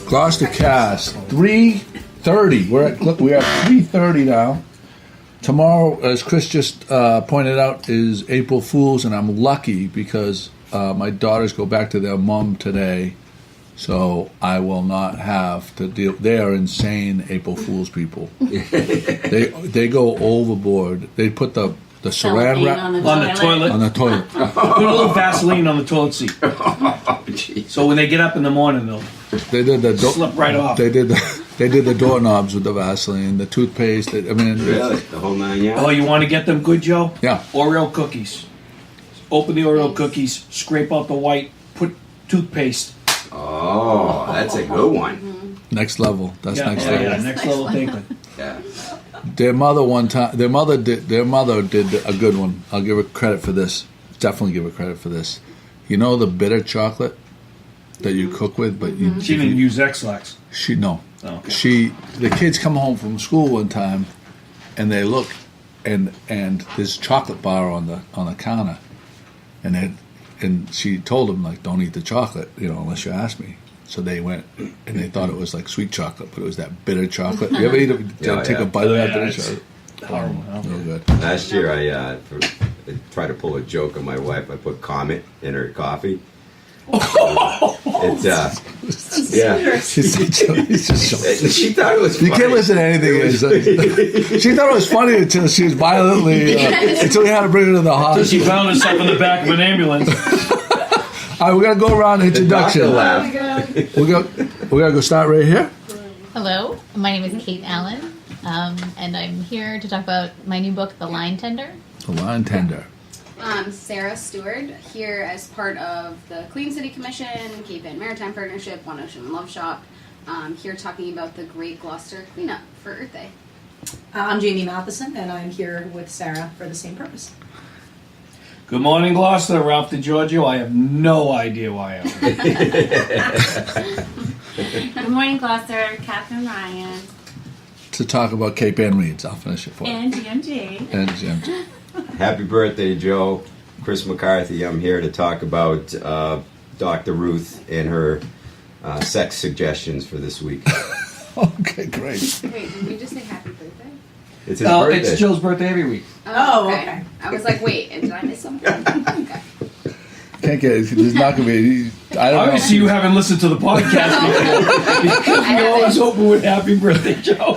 GloucesterCast 3:30. We're at 3:30 now. Tomorrow, as Chris just pointed out, is April Fool's, and I'm lucky because my daughters go back to their mom today, so I will not have to deal. They are insane April Fool's people. They go overboard. They put the saran wrap on the toilet. Put a little Vaseline on the toilet seat. So when they get up in the morning, they did the slip right off. They did the doorknobs with the Vaseline, the toothpaste. Really? The whole 9 yards? Oh, you want to get them good, Joe? Yeah. Oreo cookies. Open the Oreo cookies, scrape out the white, put toothpaste. Oh, that's a good one. Next level. That's next level. Yeah, next level thinking. Yeah. Their mother did a good one. I'll give her credit for this. Definitely give her credit for this. You know the bitter chocolate that you cook with, but She didn't use X-Lax. No. Oh, okay. The kids come home from school one time, and they look, and there's a chocolate bar on the counter, and she told them, like, don't eat the chocolate, unless you ask me. So they went, and they thought it was like sweet chocolate, but it was that bitter chocolate. You ever take a bite of that bitter chocolate? Horrible. Real good. Last year, I tried to pull a joke on my wife. I put Comet in her coffee. She thought it was funny. You can't listen to anything. She thought it was funny until she was violently, until we had to bring her to the hospital. So she found herself in the back of an ambulance. All right, we're going to go around the introduction. We're going to go start right here. Hello, my name is Kate Allen, and I'm here to talk about my new book, The Line Tender. The Line Tender. Sarah Steward, here as part of the Clean City Commission, Cape Ann Maritime Partnership, One Ocean Love Shop, here talking about the Great Gloucester Cleanup for Earth Day. I'm Jamie Mathison, and I'm here with Sarah for the same purpose. Good morning, Gloucester. Ralph DiGiorgio. I have no idea why I'm here. Good morning, Gloucester. Catherine Ryan. To talk about Cape Ann Reeds. I'll finish it for you. And GMG. Happy birthday, Joe. Chris McCarthy. I'm here to talk about Dr. Ruth and her sex suggestions for this week. Okay, great. Wait, did we just say happy birthday? It's his birthday. It's Jill's birthday every week. Oh, okay. I was like, wait, did I miss something? Okay. Can't get it. There's not going to be. I don't Obviously, know. you haven't listened to the podcast before. Because we always open with happy birthday, Joe.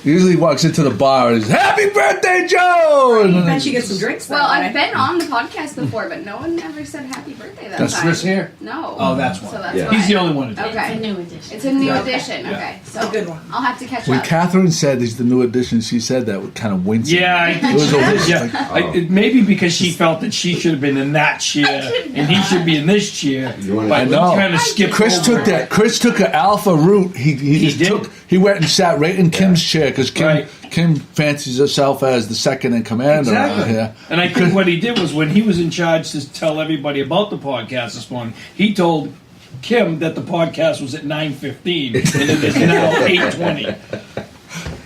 He usually walks into the bar and says, "Happy birthday, Joe!" I bet she gets some drinks. Well, I've been on the podcast before, but no one ever said happy birthday that That's time. Chris here? No. Oh, that's why. So that's Yeah. why. He's the only one who did. Okay. It's a new edition. It's a new Yeah. edition. Yeah. Okay. So a good one. I'll have to catch When up. Catherine said he's the new addition, she said that with kind of wincing. Yeah, I think It was she a did, wince, yeah. like, Maybe because she felt that she should have been in that chair and he should be in this chair. You wanna- But I we know. kind of skipped Chris over took that. Chris took an alpha route. He just did. took. He went and sat right in Kim's chair because Right. Kim fancies herself as the second in command around Exactly. here. And I think what he did was when he was in charge to tell everybody about the podcast this morning, he told Kim that the podcast was at 9:15 and it is now 8:20.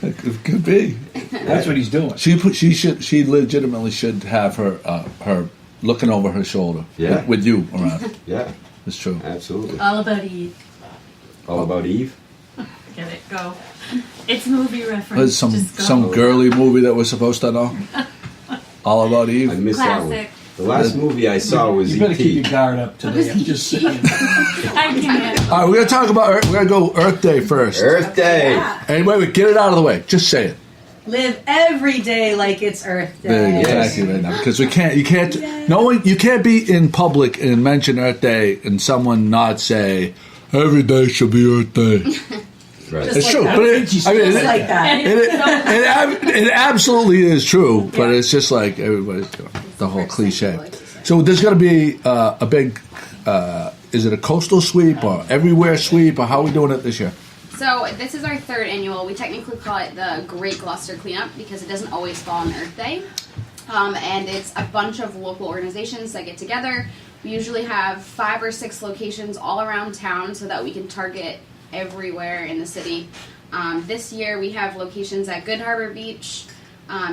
It could be. That's what he's doing. She legitimately should have her looking over her shoulder. Yeah. With you around. Yeah, It's true. absolutely. All about Eve. All about Eve? Get it? Go. It's movie reference. There's some Just go. some girly movie that we're supposed to know. All About I Eve. missed that one. Classic. The last movie I saw was You better keep your E.T. guard up today. I'm just saying. I can't. All right, we're gonna talk about Earth. We're gonna go Earth Day first. Earth Day. Yeah. And wait, get it out of the way. Just say it. Live every day like it's Earth Day. There you go. Yes. Exactly right now, because you can't. No one. You can't be in public and mention Earth Day and someone not say every day should be Earth Day. Right. Just It's like true, that. but Just like that. it absolutely is true. But it's just like everybody's doing the whole cliche. So there's going to be a big. Is it a coastal sweep or everywhere sweep or how are we doing it this year? So this is our third annual. We technically call it the Great Gloucester Cleanup because it doesn't always fall on Earth Day. And it's a bunch of local organizations that get together. We usually have 5 or 6 locations all around town so that we can target everywhere in the city. This year we have locations at Good Harbor Beach,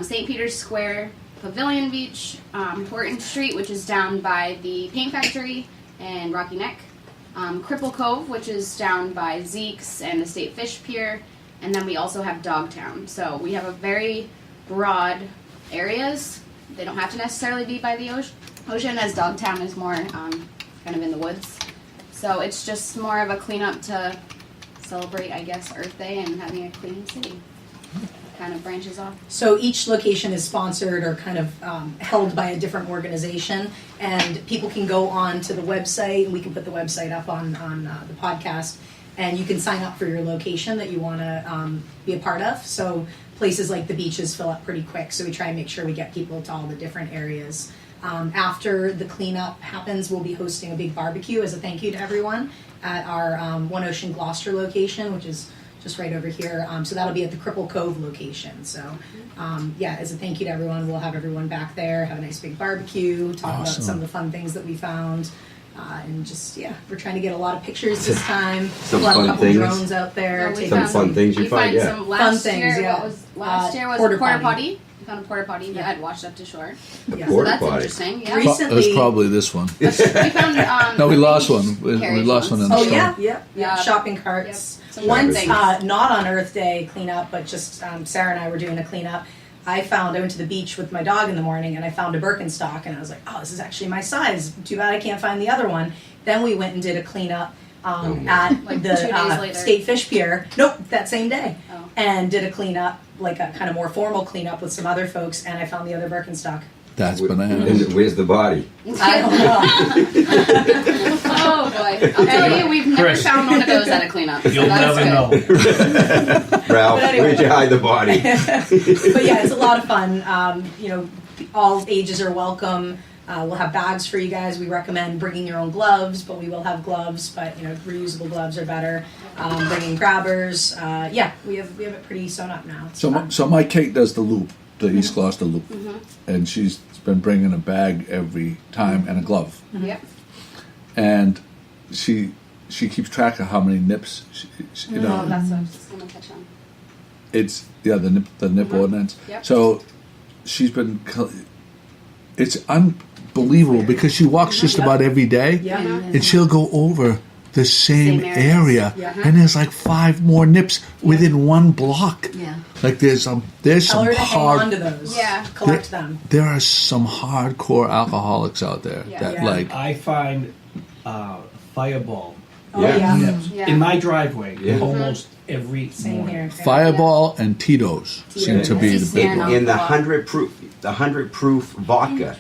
St. Peter's Square, Pavilion Beach, Horton Street, which is down by the paint factory, and Rocky Neck. Cripple Cove, which is down by Zeke's and the State Fish Pier, and then we also have Dogtown. So we have a very broad areas. They don't have to necessarily be by the ocean, as Dogtown is more kind of in the woods. So it's just more of a cleanup to celebrate, I guess, Earth Day and having a clean city. Kind of branches off. So each location is sponsored or kind of held by a different organization, and people can go on to the website, and we can put the website up on the podcast, and you can sign up for your location that you want to be a part of. So places like the beaches fill up pretty quick, so we try and make sure we get people to all the different areas. After the cleanup happens, we'll be hosting a big barbecue as a thank you to everyone at our One Ocean Gloucester location, which is just right over here. So that'll be at the Cripple Cove location. So as a thank you to everyone, we'll have everyone back there, have a nice big barbecue, talk about some of the fun things that we found. And just, we're trying to get a lot of pictures this time. Some we'll have fun a couple things. drones out there. We taking Some fun things you find, yeah. Some last Fun things, year, yeah. what was last year was porta a porta potty. potty. We found a porta potty that had washed up to shore. Yeah. So Porta that's potty. interesting. Yeah. Recently- It was probably this one. We found No, we lost one. We carriage lost one in ones. the Oh storm. yeah. Shopping carts. Yep. Some Once, things. not on Earth Day cleanup, but just Sarah and I were doing a cleanup. I went to the beach with my dog in the morning, and I found a Birkenstock, and I was like, "Oh, this is actually my size. Too bad I can't find the other one." Then we went and did a cleanup at Like the 2 days later. State Fish Pier. Nope, that same day, Oh. and did a cleanup, like a kind of more formal cleanup with some other folks, and I found the other Birkenstock. That's bananas. And where's the body? I don't know. Oh boy! I'll tell you, we've never Chris. found one of those at a cleanup. So You'll that's never good. know. Ralph, anyway. where'd you hide the body? But yeah, it's a lot of fun. All ages are welcome. We'll have bags for you guys. We recommend bringing your own gloves, but we will have gloves. But reusable gloves are better. Bringing grabbers. We have it pretty sewn up now. It's fun. So my Kate does the loop, the East Gloucester loop, and she's been bringing a bag every time and a glove, Yep. and she keeps track of how many nips. That's That's what I was just gonna touch on. it's the nip ordinance. Yep. So she's been. It's unbelievable because she walks just about every day, Yeah. and she'll go over the same Same areas. area, Yeah. and there's like 5 more nips within one block. Yeah. Like there's Tell some her to hang on to hard. those. Yeah. Collect them. There are some hardcore alcoholics out there Yeah. that Yeah. like. I find Fireball Oh Yeah. yeah. nips Yeah. in my driveway Yeah. almost every Same morning. here. Fireball and Tito's seem to be the big Smirnoff. one. In the 100 proof vodka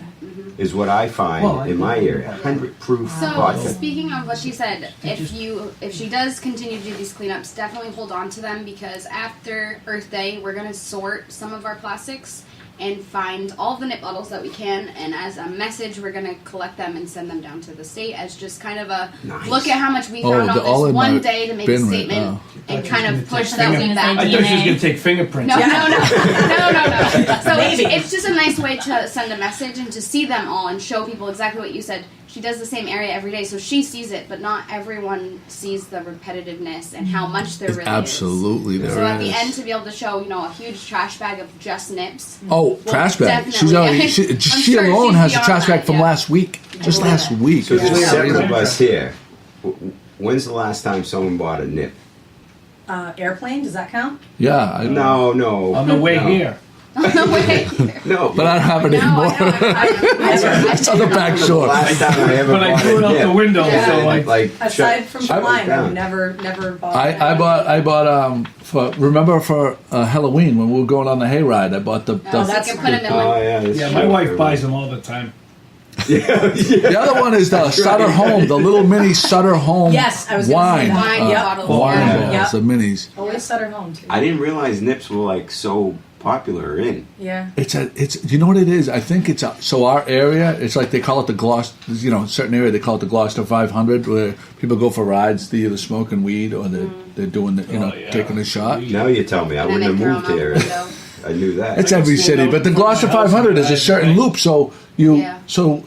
is what I find Well, I in my think- area. 100 proof So vodka. speaking of what she said, if she does continue to do these cleanups, definitely hold on to them, because after Earth Day, we're gonna sort some of our plastics and find all the nip bottles that we can, and as a message, we're gonna collect them and send them down to the state as just kind of a Nice. look at how much we Oh, found they're all on in this one my day to make a bin right statement now. and I kind thought you of was gonna push take that finger- back. I thought she was going to take fingerprints. No. So Maybe. it's just a nice way to send a message and to see them all and show people exactly what you said. She does the same area every day, so she sees it, but not everyone sees the repetitiveness and how much there really Absolutely, is. there So at the is. end, to be able to show, a huge trash bag of just nips. Oh, trash bag! She's definitely. already. I'm She sure alone she's has a beyond trash bag that, from yeah. last week. Just last week. So It's there's just 7 crazy. of us here. When's the last time someone bought a nip? Airplane, does that count? Yeah, I know. No. On the way no. here. No. But I don't have it No, anymore. It's on the back the shore. last time I ever But I bought threw a it out nip. the window, Yeah. so Aside from shut it flying, down. I've never bought. I bought for Halloween when we were going on the hayride. I bought the Oh, that's you can put them in Oh one. yeah. that's yeah, true. my wife buys them all the time. the other one is the Sutter Home, the little mini Sutter Home. Yes, I was gonna wine say that. Wine Yep. bottles. wine Yeah. bottles, Yep. the minis. Always Sutter home too. I didn't realize nips were like so popular in. Yeah. It's you know what it is? I think it's so our area. It's like they call it the Gloucester. Certain area they call it the Gloucester 500, where people go for rides. They're either smoking weed or they're doing yeah. taking a shot. Now you tell me, I And then wouldn't they have throw moved 'em here. out the window. I knew that. It's every city, but the Gloucester 500 is a certain loop. So Yeah. so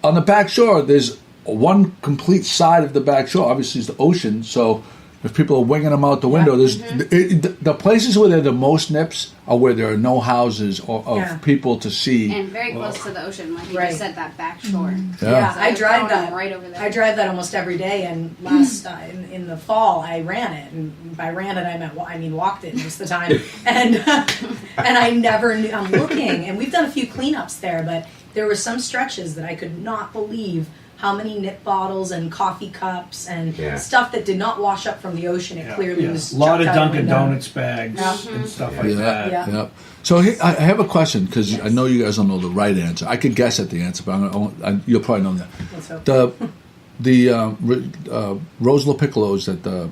on the back shore, there's one complete side of the back shore. Obviously, is the ocean. So if people are winging them out the window, the places where there are the most nips are where there are no houses or of people to see. And very close to the ocean, like you Right. just said, that back shore. Yeah, So I they're drive throwing that. them right over there. I drive that almost every day. And last in the fall, I ran it. And by ran it, I mean walked it most of the time. And and I never knew. I'm looking, and we've done a few cleanups there, but there were some stretches that I could not believe how many nip bottles and coffee cups and stuff that did not wash up from the ocean. It clearly was A lot of chucked out the Dunkin' window. Donuts bags and stuff like that. Yeah. So I have a question because I know you guys don't know the right answer. I could guess at the answer, but you'll probably know that. Let's hope. Rose LaPiccolo's at the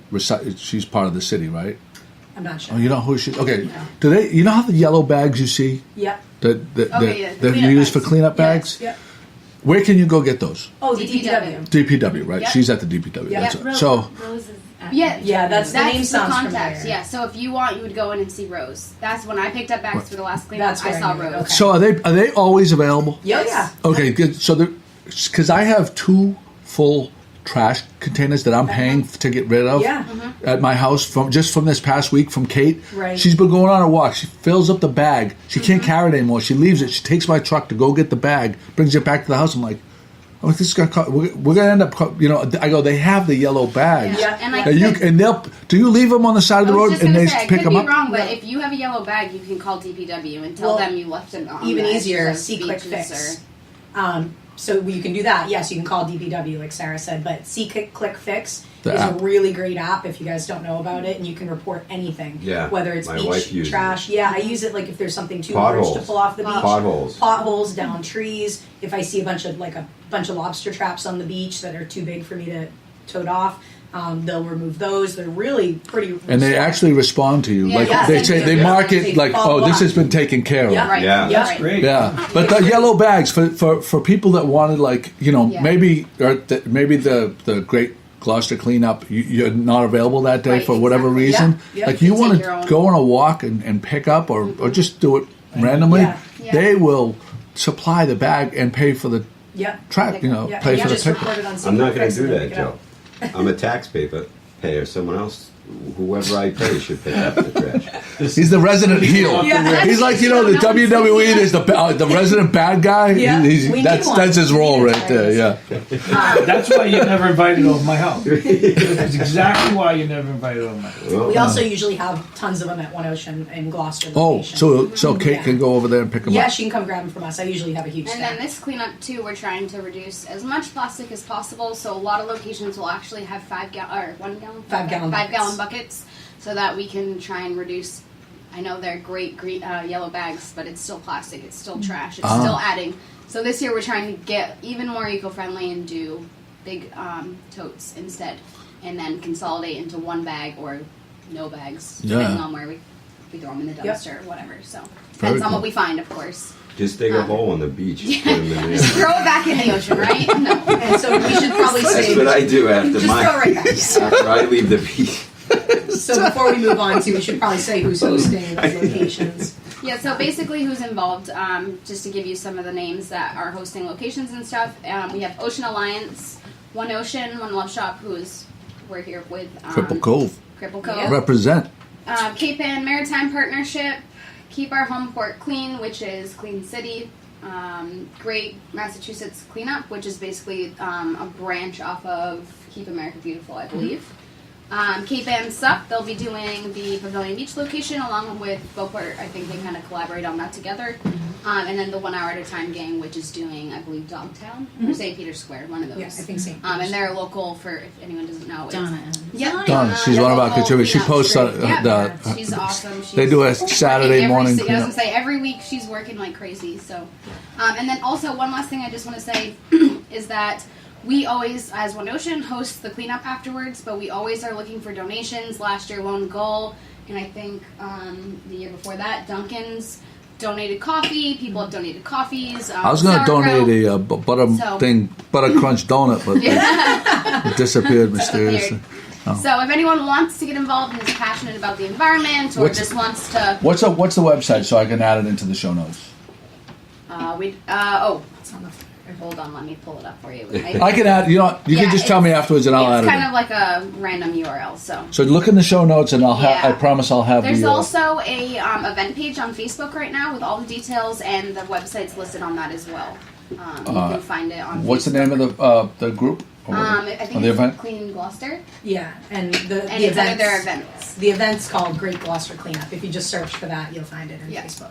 she's part of the city, right? I'm not sure. Oh, you know who she? Okay, do they? You know how the yellow bags you see Yeah. that yeah, that you cleanup use for bags. cleanup bags? Yeah. Where can you go get those? Oh, the DPW. DPW. DPW, right? Yep. She's at the DPW. Yep. That's so. Rose is at Yeah, that's the name sounds contact. familiar. Yeah, so if you want, you would go in and see Rose. That's when I picked up bags for the last cleanup. That's I where saw I knew it. Rose. Okay. So are they always available? Yeah, Yes. yeah. Okay, good. So because I have 2 full trash containers that I'm paying to get rid of Yeah. at my house from this past week from Kate. Right. She's been going on a walk. She fills up the bag. She can't carry it anymore. She leaves it. She takes my truck to go get the bag, brings it back to the house. I'm like, oh, this is gonna cost, we're gonna end up. I go. They have the yellow bags. Yeah, and I And you could- and they'll. Do you leave them on the side of the I was road just and gonna they say, I pick could them be up? wrong, but No. if you have a yellow bag, you can call DPW and tell Well, them you left it on Even the easier, edges of see click beaches fix. So you can do that. Yes, you can call DPW, like Sarah said, but see click fix The is app. a really great app if you guys don't know about it, and you can report anything. Yeah, Whether it's my wife beach uses trash. Yeah, I use it like if there's something too large to Potholes. pull off the beach. Potholes. Down trees. If I see a bunch of lobster traps on the beach that are too big for me to tote off, they'll remove those. They're really pretty. And they actually respond to you. Yeah, Like yeah, they thank say, you. they mark it They like, follow oh, this up. has been taken care of. Yeah. Right. Yeah. Yeah. That's great. Yeah, but the yellow bags for people that wanted Yeah. maybe the Great Gloucester cleanup you're not available that day Right, for whatever exactly. reason. Yeah. Like you You want take your to own. go on a walk and pick up or just do it randomly. Yeah. Yeah. They will supply the bag and pay for the Yeah. track. Yeah. Pay You for the just pickup. report it on I'm not going Fix to do and they that, pick it Joe. up. I'm a taxpayer. Someone else, whoever I pay, should pick up the trash. He's the resident heel. Yeah. He's like the WWE. There's the resident bad guy. Yeah. He's, We that's need one. that's his role We need right there. Yeah. That's why you never invited over my house. That's exactly why you never invited over my house. Well, We also usually have tons of them at One Ocean in Gloucester. Oh, location. so Kate Yeah. can go over there and pick them Yeah, up. she can come grab them from us. I usually have a huge And stack. then this cleanup too, we're trying to reduce as much plastic as possible. So a lot of locations will actually have 5 gallon buckets, so that we can try and reduce. I know they're great green, yellow bags, but it's still plastic. It's still trash. It's still adding. So this year we're trying to get even more eco-friendly and do big totes instead, and then consolidate into one bag or no bags, depending Yeah. on where we throw them in the Yep. dumpster or whatever. So Very depends on cool. what we find, of course. just dig a hole in the beach. Put 'em in there. Throw it back in the ocean, right? No. And so we should probably That's say. what I do after Just throw it right back. after I leave the beach. So before we move on to, we should probably say who's hosting those locations. Yeah, so basically who's involved, just to give you some of the names that are hosting locations and stuff, we have Ocean Alliance, One Ocean, One Love Shop, we're here with Cripple Cove. Cripple Cove, Represent. Cape Ann Maritime Partnership, Keep Our Home Port Clean, which is Clean City, Great Massachusetts Cleanup, which is basically a branch off of Keep America Beautiful, I believe. Cape Ann Sup, they'll be doing the Pavilion Beach location along with Beauport. I think they kind of collaborate on that together. And then the 1 Hour at a Time gang, which is doing, I believe, Dogtown or St. Peter's Square, one of those. Yeah, I think St. And they're local for, if anyone doesn't know. it's- Donna. Yep. Donna, she's one of our local contributors. She cleanup. posts Yeah, she's awesome. They do a She's Saturday working morning I was cleanup. gonna say every week she's working like crazy. So, and then also one last thing I just want to say is that we always, as One Ocean, host the cleanup afterwards, but we always are looking for donations. Last year, Lone Gull, and I think the year before that, Dunkin's donated coffee. People have donated coffees. I was going to sauerkraut. donate a butter crunch donut, but it disappeared mysteriously. So if anyone wants to get involved and is passionate about the environment or What's- just wants to, What's the website so I can add it into the show notes? it's on the. Hold on, let me pull it up for you. I can add. You know, you can just tell me afterwards, and I'll add It's it. kind of like a random URL. So Look in the show notes, and I'll have. Yeah. I promise I'll have. there's the, also a event page on Facebook right now with all the details, and the website's listed on that as well. You can find it on. What's Facebook. the name of the group? I think on the it's event? Clean Gloucester, Yeah, and the and it's under events. their events. The event's called Great Gloucester Cleanup. If you just search for that, you'll find it in Yeah. Facebook.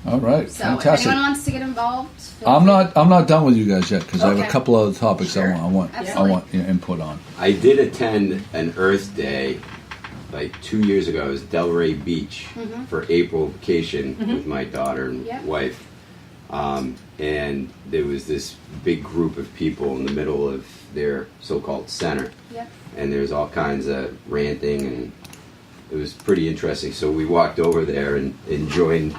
All right, So fantastic. if anyone wants to get involved, feel I'm free. not done with you guys yet because I have a Okay. couple other topics Sure. I want Absolutely. your input on. I did attend an Earth Day like 2 years ago. It was Delray Beach for April vacation with my daughter and Yep. wife. And there was this big group of people in the middle of their so-called center. Yep. And there's all kinds of ranting, and it was pretty interesting. So we walked over there and joined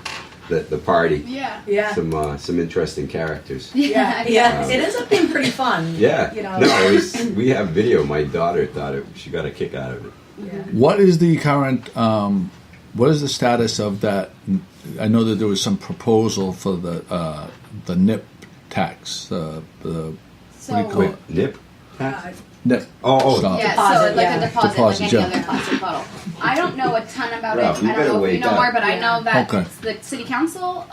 the party. Yeah. Yeah. Some interesting characters. Yeah, yeah. It ends up being pretty fun. Yeah. You know. No, it was. We have video. My daughter thought she got a kick out of it. Yeah. What is the current? What is the status of that? I know that there was some proposal for the NIP tax. The what do you call Wait, it? nip? NIP. Oh, Stop. Yeah, Deposit, so it's like yeah. a deposit, Deposit, like any yeah. other plastic bottle. I don't know a ton about Ralph, it. you I better don't know if you wake know up. more, but I know that Okay. the city council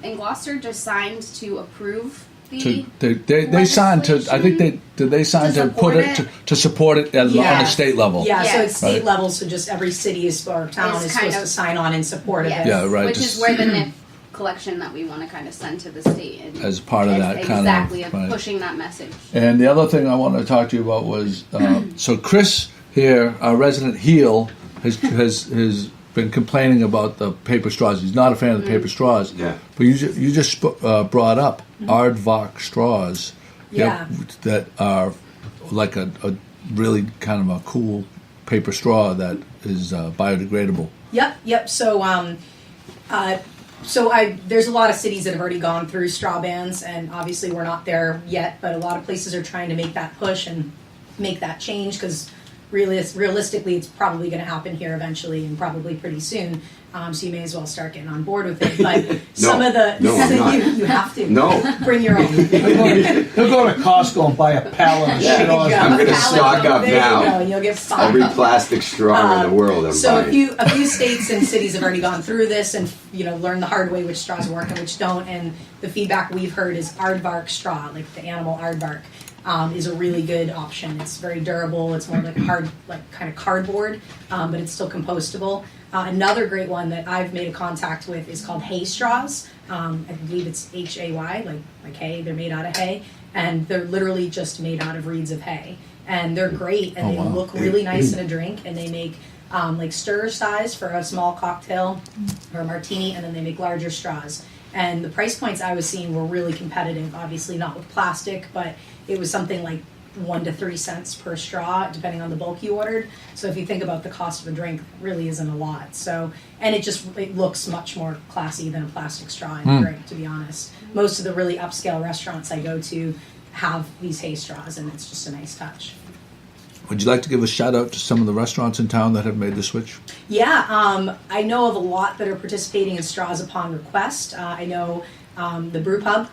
in Gloucester just signed to approve the. They signed to. I think they signed To to put support it it? to support it on Yeah. the state level. Yeah, so Yeah. it's state Right. level, so just every city or town Is is kind supposed to of- sign on in support of Yes, it. Yeah, right, Which just- is where the NIP collection that we want to kind of send to the state. And As part of that kind of- exactly, right. pushing that message. And the other thing I wanted to talk to you about was so Chris here, our resident heel, has been complaining about the paper straws. He's not a fan of the paper straws. Yeah. But you just brought up aardvark straws. Yeah. That are like a really kind of a cool paper straw that is biodegradable. Yep. So there's a lot of cities that have already gone through straw bans, and obviously we're not there yet, but a lot of places are trying to make that push and make that change because realistically it's probably going to happen here eventually and probably pretty soon. So you may as well start getting on board with it. But some of the No, I'm not. you have to No. bring your own. He'll go to Costco and buy a pallet of Yeah. straws. I'm gonna stock up There now. You go. You'll get five. Every plastic straw in the world I'm So buying. a few states and cities have already gone through this and learned the hard way which straws work and which don't. And the feedback we've heard is aardvark straw, like the animal aardvark, is a really good option. It's very durable. It's more like a hard, like kind of cardboard, but it's still compostable. Another great one that I've made a contact with is called hay straws. I believe it's hay, like hay. They're made out of hay, and they're literally just made out of reeds of hay. And they're great, and Oh, they wow. look really nice in a drink, and they make like stir size for a small cocktail or a martini, and then they make larger straws. And the price points I was seeing were really competitive, obviously not with plastic, but it was something like 1 to 3 cents per straw, depending on the bulk you ordered. So if you think about the cost of a drink, it really isn't a lot. So, and it looks much more classy than a plastic straw in a drink, to be honest. Most of the really upscale restaurants I go to have these hay straws, and it's just a nice touch. Would you like to give a shout out to some of the restaurants in town that have made the switch? Yeah, I know of a lot that are participating in straws upon request. I know the Brew Pub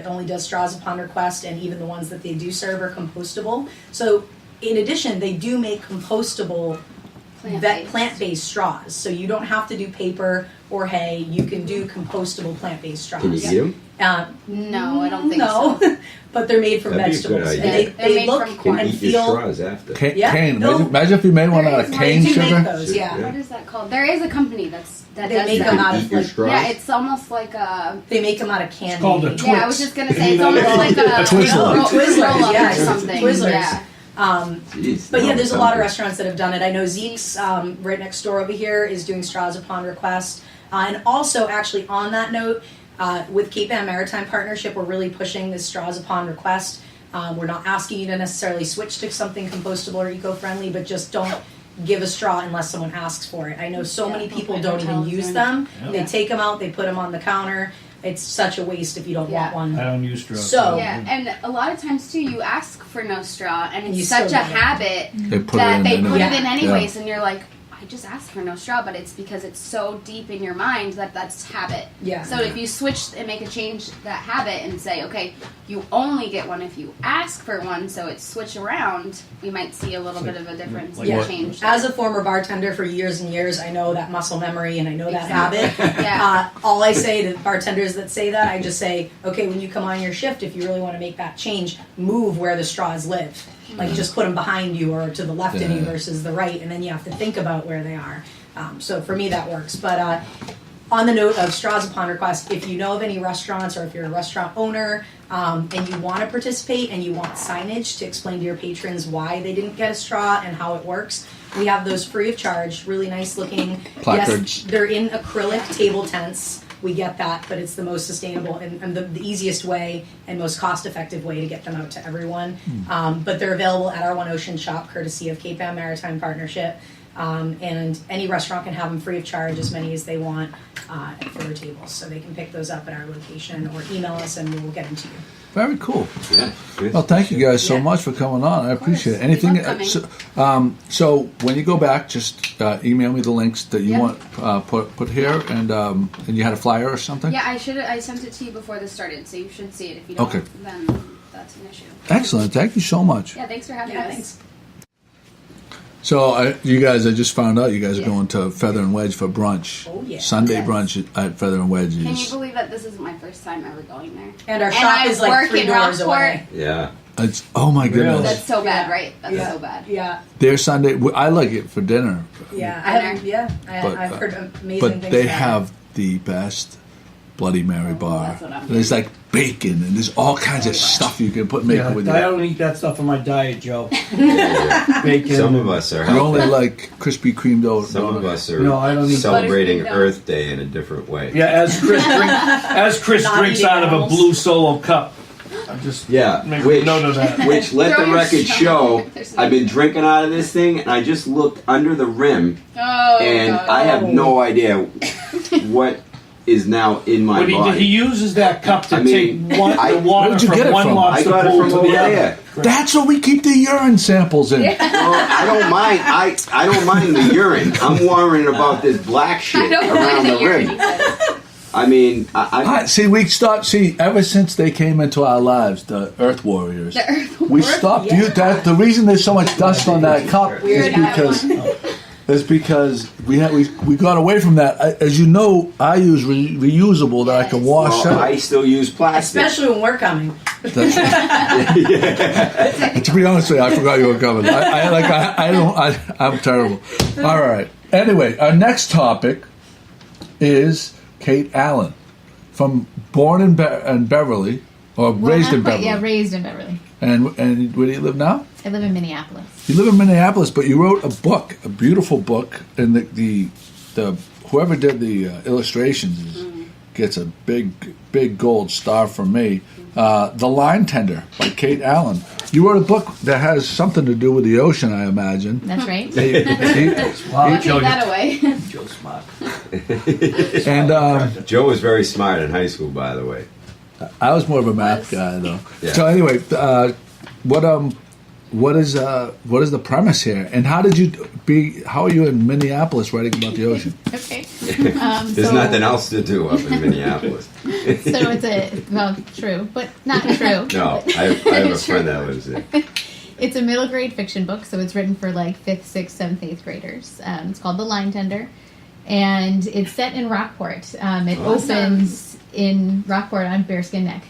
only does straws upon request, and even the ones that they do serve are compostable. So, in addition, they do make compostable plant-based straws. So you don't have to do paper or hay. You can do compostable plant-based straws. Can you eat them? No, I don't think no, so. but they're made from That'd be a good vegetables. idea. And They're they made look from Can and eat your feel. straws after. Yeah, Cane. no. Imagine if you made one There out is of one. cane They do sugar. make those, yeah. What is that called? There is a company that They does make that. them out Eat of your like straws? Yeah, it's almost like a. they make them out of candy. It's called a Yeah, I was just gonna say it's Twizzler. almost like a Twizzler. Twizzlers, yeah, or something. Twizzlers. Yeah. Jeez, But no, yeah, there's a lot of something. restaurants that have done it. I know Zeke's right next door over here is doing straws upon request. And also, actually, on that note, with Cape Ann Maritime Partnership, we're really pushing this straws upon request. We're not asking you to necessarily switch to something compostable or eco-friendly, but just don't give a straw unless someone asks for it. I know so many people don't even hotels use doing them. Yeah. They take them out, they put them on the counter. It's such a waste if you don't Yeah. want I one. don't use straws. So- Yeah, and a lot of times too, you ask for no straw, and You it's such still a get it. habit They put that it they in put anyway. it in anyways, and you're like, I I just asked for no straw, but it's because it's so deep in your mind that that's habit. Yeah. So if you switch and make a change that habit and say, okay, you only get one if you ask for one, so it's switch around, we might see a little bit of a difference in Yeah. change. As a former bartender for years and years, I know that muscle memory and I know that Exactly. habit. Yeah. All I say to bartenders that say that, I just say, okay, when you come on your shift, if you really want to make that change, move where the straws live. Like just put them behind you or to the left of you Yeah. versus the right, and then you have to think about where they are. So for me, that works. But on the note of straws upon request, if you know of any restaurants or if you're a restaurant owner and you want to participate and you want signage to explain to your patrons why they didn't get a straw and how it works, we have those free of charge, really nice looking. Placards. Yes, they're in acrylic table tents. We get that, but it's the most sustainable and the easiest way and most cost-effective way to get them out to everyone. But they're available at our One Ocean shop, courtesy of Cape Ann Maritime Partnership. And any restaurant can have them free of charge, as many as they want for their tables. So they can pick those up at our location or email us and we'll get them to you. Very cool. Yeah. Good. Well, thank you guys so Yeah. much for coming on. I appreciate it. We Anything? love So when you go back, just email me the links that you Yeah. want put here, and you had a flyer or something. Yeah, I sent it to you before this started, so you should see it. If you don't, Okay. then that's an issue. Excellent. Thank you so much. Yeah, thanks for having Yeah, us. thanks. So you guys, I just found out you guys are Yeah. going to Feather and Wedge for brunch. Oh, yeah. Sunday Yes. brunch at Feather and Wedge. Can you believe that this isn't my first time ever going there? And our And shop I is like work 3 in doors Rockport. away. Yeah. It's oh my goodness. Really? That's so bad, Yeah. right? That's Yeah. so bad. Yeah, Their Sunday. I like it for dinner. yeah. But, I've heard amazing But things they about it. have the best Bloody Mary bar. that's what I'm There's like bacon and there's all kinds of stuff you can make Yeah, with I it. don't eat that stuff on my diet, Joe. Yeah. Bacon. Some of us are You only healthy. like Krispy Kreme dough. Some of us are No, I don't eat celebrating Buttercream, no. Earth Day in a different way. Yeah, as Chris Not drinks eating out of a animals. blue Solo cup. I'm just Yeah, make which- a note of that. Which let Throw the your record shot. show, There's I've been drinking out of this thing, and I just looked under the rim, Oh, and God. I have no idea what is now in my But he body. uses that cup to I mean, take the I- water Where'd you from get it one from? I lobster got it pool from to over the other. there. That's where we keep the urine samples in. Well, I don't mind. I don't mind the urine. I'm worrying about this black I shit don't around mind the the urine. rim. I mean, See, we stopped. See, ever since they came into our lives, the Earth Warriors, The Earth we stopped. The reason there's so much dust on that cup Weird is because we got away from that. As you know, I use reusable that I can wash well, out. I still use plastic. Especially when we're coming. To be honest with you, I forgot you were coming. I'm terrible. All right. Anyway, our next topic is Kate Allen, from born in Beverly, or Well, raised not in quite, Beverly. Yeah, raised in Beverly. And where do you live now? I live in Minneapolis. You live in Minneapolis, but you wrote a book, a beautiful book, and the whoever did the illustrations gets a big gold star from me. The Line Tender by Kate Allen. You wrote a book that has something to do with the ocean, I imagine. That's right. Wow, Take that away. Joe's smart. And Joe was very smart in high school, by the way. I was more of a math guy, though. Yeah. So anyway, what is the premise here? And how are you in Minneapolis writing about the ocean? Okay. There's nothing else to do up in Minneapolis. So it's true, but not true. No, I have a friend that lives there. It's a middle grade fiction book, so it's written for like 5th, 6th, 7th, 8th graders. It's called The Line Tender, and it's set in Rockport. It opens in Rockport on Bearskin Neck.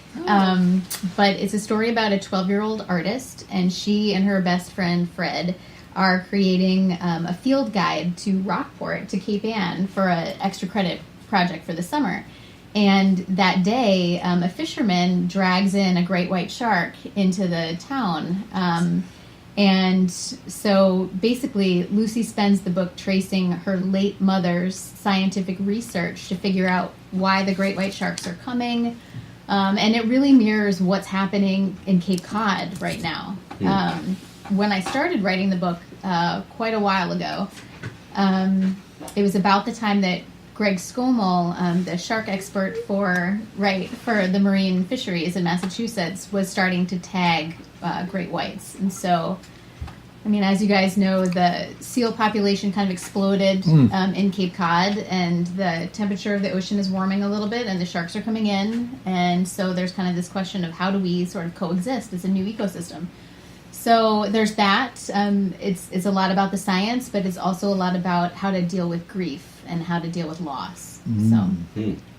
But it's a story about a 12-year-old artist, and she and her best friend Fred are creating a field guide to Rockport, to Cape Ann, for an extra credit project for the summer. And that day, a fisherman drags in a great white shark into the town. And so basically, Lucy spends the book tracing her late mother's scientific research to figure out why the great white sharks are coming. And it really mirrors what's happening in Cape Cod right now. When I started writing the book quite a while ago, it was about the time that Greg Skomel, the shark expert for the marine fisheries in Massachusetts, was starting to tag great whites. And so I mean, as you guys know, the seal population kind of exploded in Cape Cod, and the temperature of the ocean is warming a little bit, and the sharks are coming in, and so there's kind of this question of how do we sort of coexist as a new ecosystem. So there's that. It's a lot about the science, but it's also a lot about how to deal with grief and how to deal with loss. So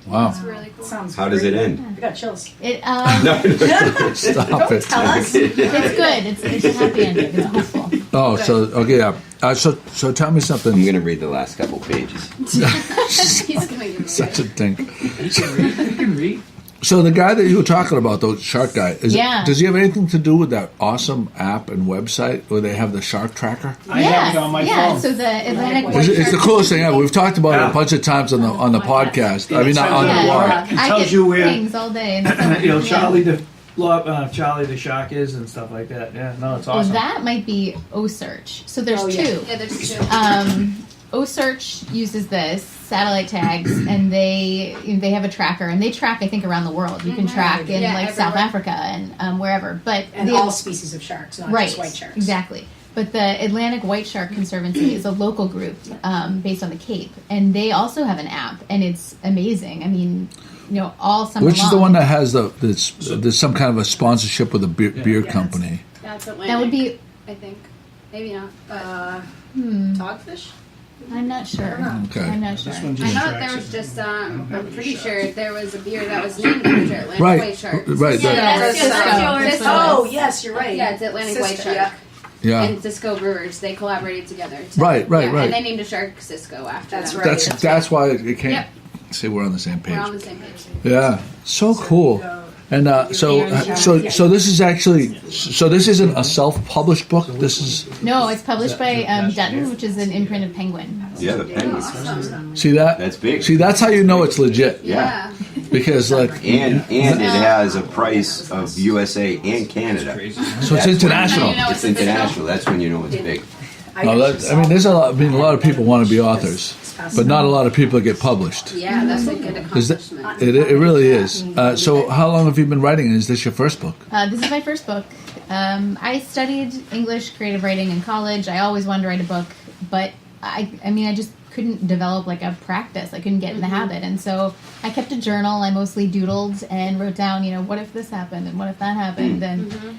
Wow. It's really cool. Sounds How does it great. end? I got chills. it Stop Don't it. tell us. it's good. It's a happy ending. It's hopeful. Oh, so okay, yeah. So tell me I'm something. going to read the last couple pages. He's gonna give me Such a thing. You can read. So the guy that you were talking about, the shark guy, does he have anything to do with that awesome app and website where they have the shark tracker? I have it on my phone. So the Atlantic It's- It's the coolest thing ever. We've talked about it a bunch of times on the podcast. I mean, not on the Yeah. blog. It I tells get you where- things all day. And You know, Charlie the shark is and stuff like that. Yeah, no, it's Well, awesome. that might be OSearch. So there's Oh, yeah. two. Yeah, there's two. OSearch uses this satellite tags, and they have a tracker, and they track, I think, around the world. You can track in Yeah, like South everywhere. Africa and wherever. But And the- all species of sharks, not right, just white sharks. exactly. But the Atlantic White Shark Conservancy is a local group based on the Cape, and they also have an app, and it's amazing. I mean, all summer Which is the long. one that has there's some kind of a sponsorship with a beer company? That's Atlantic. That would be. I think. Maybe not. But Dogfish? I'm not sure. Okay. I'm not sure. This one I just know tracks there was it. just. I'm pretty sure there was a beer that was named after Atlantic Right, White Shark. right. Yeah, that- that's Cisco. Cisco. Cisco. Oh, yes, you're right. Yeah, it's Atlantic White Sister, Shark. Yeah. And Cisco Brewers, they collaborated together. Right, right. And they named a shark Cisco after That's them. right. That's why it can't. Yep. See, we're on the same page. We're on the same page. Yeah, so cool. And so this is actually this isn't a self-published book. This is No, it's published by Dutton, which is an imprint of Penguin. Yeah, the penguins. Awesome. see that. That's big. See, that's how you know it's legit Yeah. because like And it has a price of USA and Canada. so it's international. You know It's international. That's when you know it's big. I mean, there's a lot. I mean, a lot of people want to be authors, but not a lot of people get published. Yeah, that's a good Is that, accomplishment. it really is. So, how long have you been writing? Is this your first book? This is my first book. I studied English creative writing in college. I always wanted to write a book, but I just couldn't develop like a practice. I couldn't get in the habit, and so I kept a journal. I mostly doodled and wrote down, what if this happened and what if that happened, and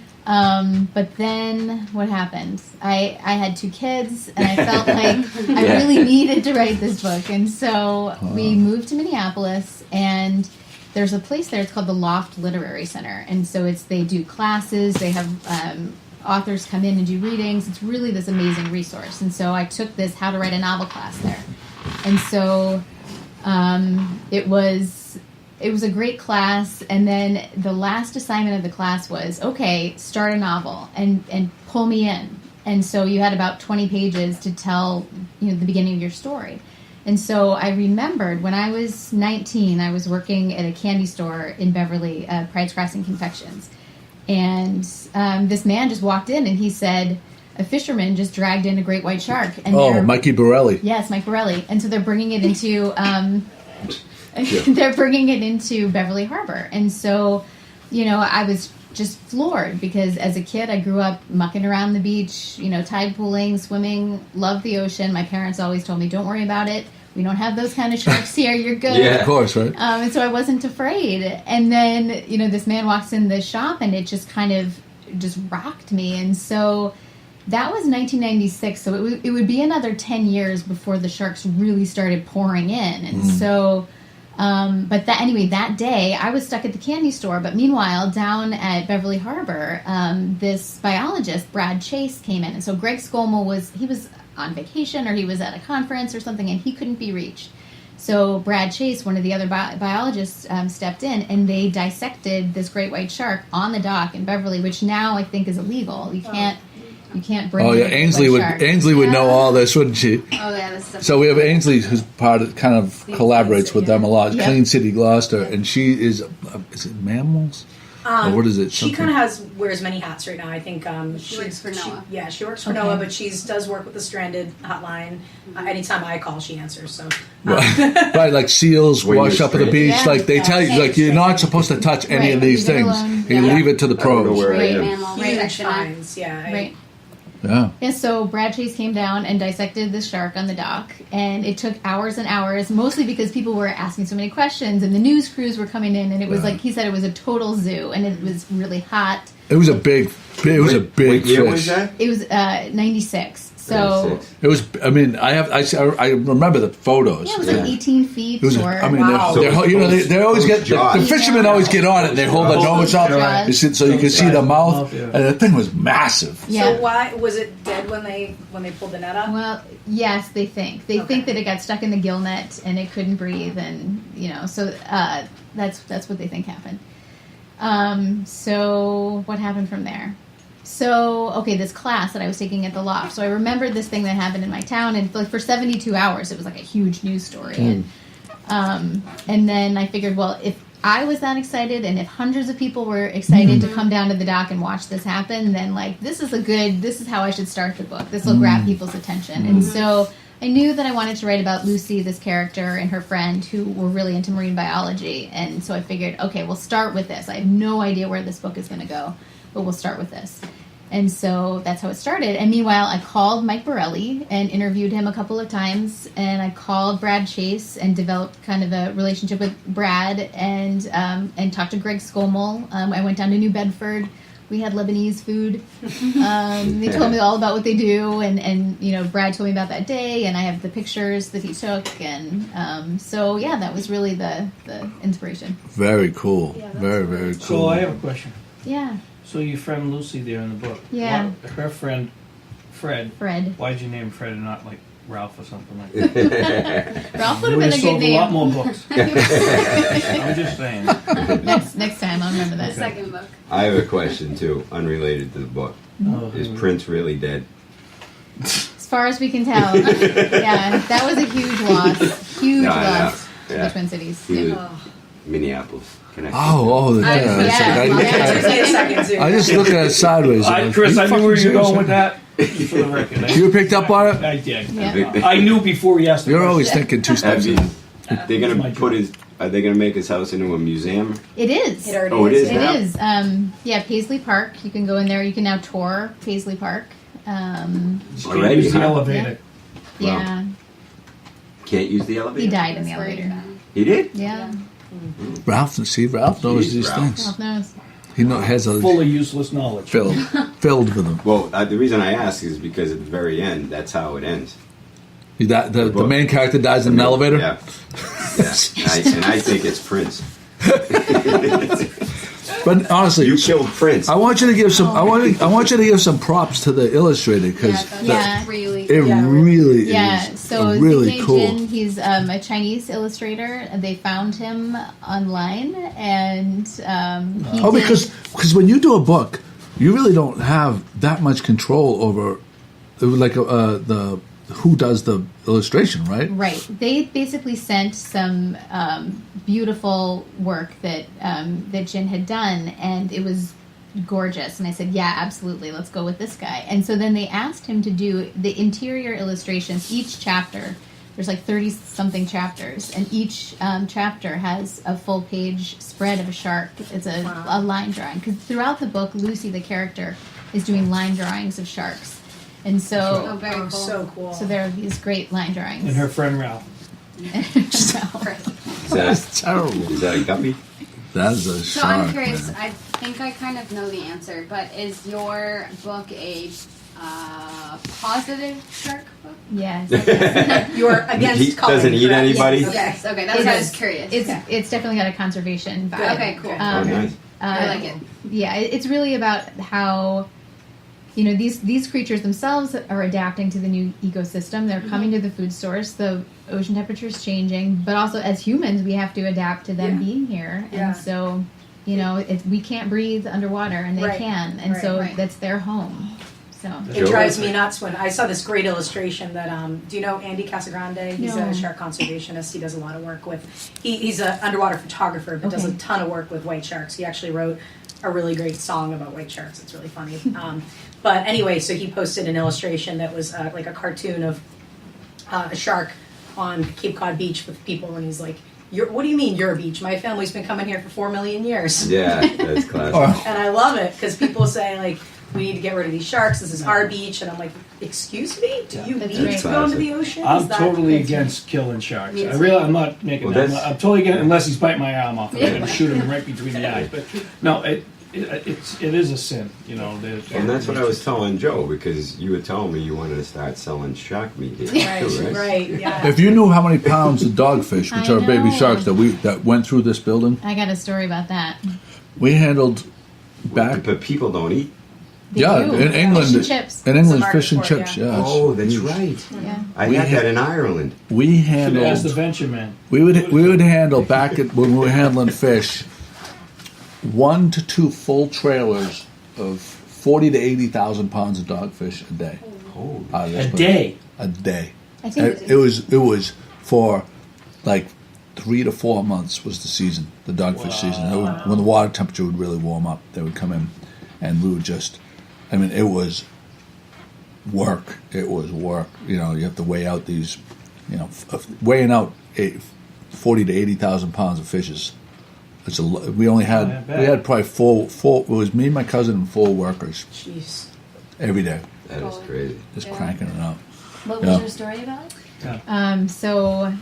but then what happened? I had 2 kids, and I felt like I really needed to write this book, and so we moved to Minneapolis, and there's a place there. It's called the Loft Literary Center, and so they do classes. They have authors come in and do readings. It's really this amazing resource. And so I took this how to write a novel class there, and so it was a great class. And then the last assignment of the class was, okay, start a novel and pull me in. And so you had about 20 pages to tell the beginning of your story. And so I remembered when I was 19, I was working at a candy store in Beverly, Pride's Crossing Confections. And this man just walked in and he said, a fisherman just dragged in a great white shark. And they're- Mikey Borelli. Yes, Mike Borelli. And so they're bringing it into they're bringing it into Beverly Harbor. And so, I was just floored because as a kid I grew up mucking around the beach, tide pooling, swimming, loved the ocean. My parents always told me, don't worry about it. We don't have those kind of sharks here. You're good. Yeah. Of course, right? And so I wasn't afraid. And then, this man walks in the shop and it just kind of just rocked me. And so that was 1996. So it would be another 10 years before the sharks really started pouring in. And so, that day I was stuck at the candy store. But meanwhile, down at Beverly Harbor, this biologist, Brad Chase, came in. And so Greg Skolmel was on vacation or he was at a conference or something and he couldn't be reached. So Brad Chase, one of the other biologists, stepped in and they dissected this great white shark on the dock in Beverly, which now I think is illegal. You can't bring. Oh yeah, in a Ainsley white would shark. Ainsley would know all this, wouldn't she? Oh, yeah, this is So we have Ainsley, who's kind of collaborates with them a lot. Yeah. Clean City Gloucester, and she is it mammals? Or what is it? She kind of wears many hats right now. I think She works for NOAA. Yeah, she works for Okay. NOAA, but she does work with the stranded hotline. Anytime I call, she answers. So Right, like seals When wash you're up at the stranded. beach. Yeah. Like they tell you, like you're not supposed to touch any Right, of these leave it things. alone. You Yeah. leave it to the I don't know pros. where I Great am. mammal huge protection act. fines. Yeah, Right. Yeah. Yeah, so Brad Chase came down and dissected the shark on the dock, and it took hours and hours, mostly because people were asking so many questions, and the news crews were coming in, and it was like he said, it was a total zoo, and it was really hot. It was a big What year fish. was that? It was 96. So 96. It was. I mean, I remember the photos. yeah, it was like 18 feet It was. short. I mean, Wow. they're, you know, they always Those get jaws. the fishermen always get on it. and They hold the nose up, Jaws. so you can see the mouth, Yeah. and the thing was massive. Yeah. So why was it dead when they pulled the net up? Well, yes, they think think that it got stuck in the gill net and it couldn't breathe, and so that's what they think happened. So what happened from there? So okay, this class that I was taking at the loft. So I remembered this thing that happened in my town, and like for 72 hours, it was like a huge news story. And then I figured, well, if I was that excited, and if hundreds of people were excited to come down to the dock and watch this happen, then like this is how I should start the book. This will grab people's attention. And so I knew that I wanted to write about Lucy, this character, and her friend who were really into marine biology. And so I figured, okay, we'll start with this. I have no idea where this book is going to go, but we'll start with this. And so that's how it started. And meanwhile, I called Mike Borelli and interviewed him a couple of times. And I called Brad Chase and developed kind of a relationship with Brad and talked to Greg Skomel. I went down to New Bedford. We had Lebanese food. They told me all about what they do. And Brad told me about that day. And I have the pictures that he took. And so, yeah, that was really the inspiration. Very cool. Yeah, that's Very, really very So cool. I have a question. Yeah, So your friend Lucy there in the book. Yeah. Her friend Fred. Fred. Why'd you name Fred and not like Ralph or something like that? Ralph would have Would been have a good sold a lot name. more books. I'm just saying. Next time, I'll remember The that. second book. I have a question too, unrelated to the book. Oh, Is Prince really dead? As far as we can tell. Yeah, that was a huge loss. Huge No, I know. loss to Yeah. the Twin Cities. He Yeah. was Minneapolis. Connecticut. The I- thing. yeah, It took me a second to. I just looked at it sideways. Chris, I knew where you were going with that. that. For the record. You picked up on it? I did. Yeah. I knew before he asked the You're question. always thinking two steps. Have you- They're My gonna put job. his. Are they gonna make his house into a museum? It is. It already Oh, it is It now? is. Yeah, Paisley Park. You can go in there. You can now tour Paisley Park. You can't Already, use the huh? elevator. Yeah. Can't use the elevator. He died in the That's where he elevator. found. He did. Yeah. Ralph knows Jeez, these Ralph. things. Ralph knows. He has a Full of useless knowledge. filled with them. Well, the reason I ask is because at the very end, that's how it ends. The main character dies in an elevator. Yeah. Yeah. And I think it's Prince. But honestly, You killed Prince. I want you to give some. I want you to give some props to the illustrator because Yeah. Really it really Yeah, is so really ZK cool. Jin, he's a Chinese illustrator. They found him online, and he Oh, did- because when you do a book, you really don't have that much control over, like the who does the illustration, right? Right. They basically sent some beautiful work that Jin had done, and it was gorgeous. And I said, yeah, absolutely, let's go with this guy. And so then they asked him to do the interior illustrations. Each chapter, there's like 30-something chapters, and each chapter has a full-page spread of a shark. It's a line drawing. Because throughout the book, Lucy, the character, is doing line drawings of sharks. And so... Oh, very cool. So cool. So there are these great line drawings. And her friend Ralph. That's terrible. Is that a guppy? That is a So shark. I'm curious. man. I think I kind of know the answer, but is your book a positive shark book? Yes. You're against He culling, doesn't eat correct? anybody? Yes. Yes. Okay, that's It why I is. was curious. It's definitely got a conservation vibe. Okay, cool. Oh, nice. I like it. Yeah, it's really about how these creatures themselves are adapting to the new ecosystem. They're coming to the food source. The ocean temperature is changing, but also as humans, we have to adapt to them Yeah. being here. Yeah. And so, we can't breathe underwater, and they Right. can, and so Right. that's their home. So It drives me nuts when I saw this great illustration that do you know Andy Casagrande? He's No. a shark conservationist. He does a lot of work with he's an underwater photographer but does a Okay. ton of work with white sharks. He actually wrote a really great song about white sharks. It's really funny. But anyway, so he posted an illustration that was like a cartoon of a shark on Cape Cod Beach with people, and he's like, what do you mean your beach? My family's been coming here for 4 million years. Yeah, that's classic. Oh, And I love it because people say like, we need to get rid of these sharks. This is our beach. And I'm like, excuse me? Do you That's need right. to go into the ocean? Is I'm that- totally against killing sharks. Me too. I'm not making Well, that. that's- I'm totally against, unless he's biting my arm off. I'm going to shoot him right between the eyes. But no, it is a sin. You know. And that's what I was telling Joe, because you were telling me you wanted to start selling shark meat here Right, too, right? right, yeah. If you knew how many pounds of dogfish, which I are baby know. sharks that went through this building, I got a story about that. we handled back. But people don't eat. They Yeah, do. in England, Fish and chips. in England, Some fish and market chips. for it, Yeah. Oh, that's right. Yeah. I We had had- that in Ireland. We Should have asked the handled. venture man. We would handle back at when we were handling fish, 1 to 2 full trailers of 40 to 80,000 pounds of dogfish a day. Oh, Out of this A place. day. A day. I think It was for like 3 to 4 months was the season, the dogfish season. It would, when the water temperature would really warm up, they would come in, and we would just. I mean, it was work. It was work. You know, you have to weigh out these. You know, weighing out 40 to 80,000 pounds of fishes. It's a. We only I had bet. we had probably four. It was me, my cousin, and 4 workers Jeez. every day, that is crazy. just Yeah. cranking it out. What Yeah. was your story about? So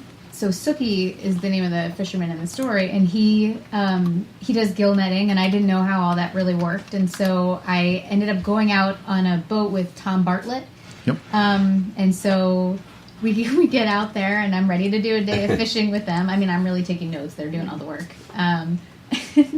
Sookie is the name of the fisherman in the story, and he does gill netting, and I didn't know how all that really worked, and so I ended up going out on a boat with Tom Bartlett. Yep. And so we get out there, and I'm ready to do a day of fishing with them. I mean, I'm really taking notes; they're doing all the work.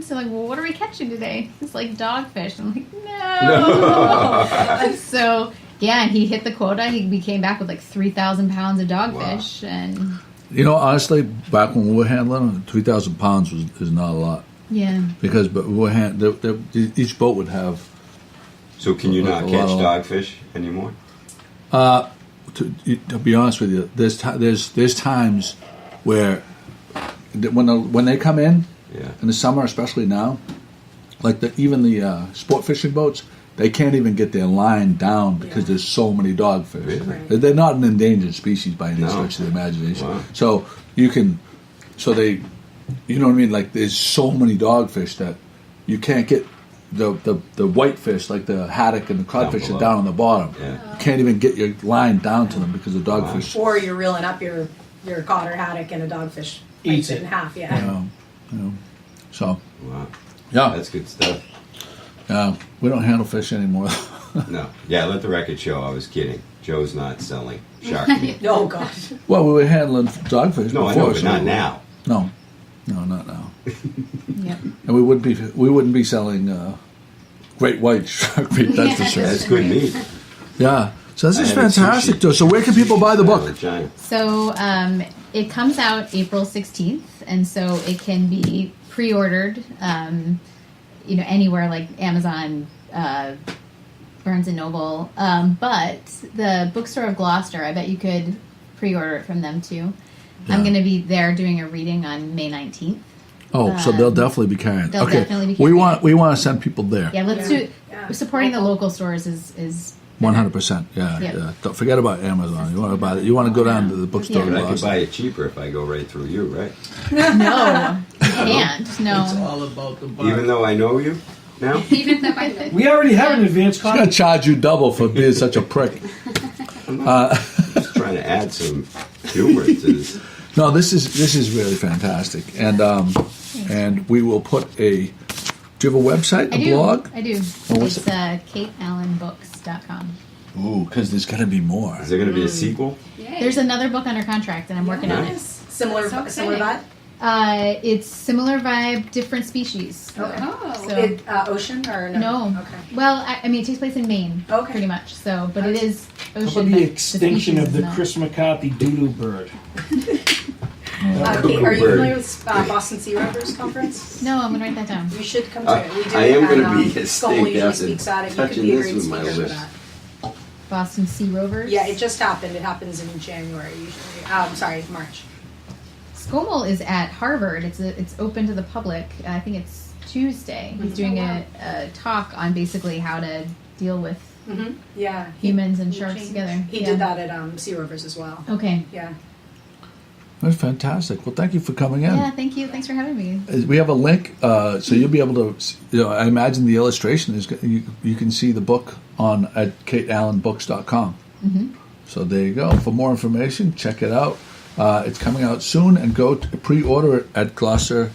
So like, well, what are we catching today? It's like dogfish. I'm like, no. So yeah, and he hit the quota. We came back with like 3,000 pounds of dogfish, and You know, honestly, back when we were handling them, 3,000 pounds is not a lot yeah. because but we were each boat would have. So can you not A catch lot of- dogfish anymore? To be honest with you, there's times where when they come in Yeah. in the summer, especially now, like even the sport fishing boats, they can't even get their line down because there's so many dogfish. Really? They're not an endangered species by any No. stretch of the imagination. Wow. So you can, you know what I mean? Like there's so many dogfish that you can't get the whitefish, like the haddock and the codfish, are below. down on the bottom. Yeah. You can't even get your line down to them because the dogfish. Or you're reeling up your cod or haddock and a dogfish Eats bites it it. in half, You yeah. know. So Wow. yeah, That's good stuff. we don't handle fish anymore. No. Yeah, let the record show I was kidding. Joe's not selling shark meat. Oh, God. Well, we were handling dogfish No, before. I know, but so not now. No, not now. Yep. And we wouldn't be selling great white shark meat. That's for sure. That's good meat. Yeah. So this I is had a fantastic, sushi. though. So where can people buy the book? China. So it comes out April 16th, and so it can be pre-ordered. Anywhere like Amazon, Barnes and Noble. But the Bookstore of Gloucester, I bet you could pre-order it from them too. I'm going to be there doing a reading on May 19th. Oh, so they'll definitely be carrying. they'll Okay, definitely be we carrying. want to send people there. Yeah, let's Yeah. do Yeah. supporting the local stores is 100%. Yeah, Yeah. yeah. Don't forget about Amazon. You want to buy it. You want to go down to the bookstore. Yeah. in But I could Gloucester. buy it cheaper if I go right through you, right? no, you can't. No, all about the Even though I know you now? Even if I know. we already have an advance He's going copy. to charge you double for being such a prick. Just trying to add some humor to this. No, this is really fantastic, and we will put a. Do you have a website, I a do. blog? I do. Oh, what's It's KateAllenBooks.com. Ooh, because there's going to be more. Is there going to be a sequel? Yay. There's another book under contract, and I'm working on it. Nice. Similar, So similar exciting. vibe? It's similar vibe, different species. Okay. Oh. So Ocean or no? no. Okay. Well, I mean, it takes place in Maine, Okay. pretty much. So, but it is How ocean. about but the extinction species of is the not. Chris McCarthy doodoo bird? Kate, are you Bird. familiar with Boston Sea Rovers Conference? No, I'm gonna write that down. You should come to it. We do I it, am and, gonna be Scummel staying usually down speaks at it. You could touching be a this great with my speaker for list. that. Boston Sea Rovers. Yeah, it just happened. It happens in January usually. Sorry, March. SCOMEL is at Harvard. It's open to the public. I think it's Tuesday. He's doing a talk on basically how to deal with Mm-hmm. Yeah. humans and sharks together. He Yeah. did that at Sea Rovers as well. Okay. Yeah. That's fantastic. Well, thank you for coming in. Yeah, thank you. Thanks for having me. We have a link, so you'll be able to. I imagine the illustration is you can see the book at kateallenbooks.com. Mm-hmm. So there you go. For more information, check it out. It's coming out soon, and go to pre-order it at Gloucester,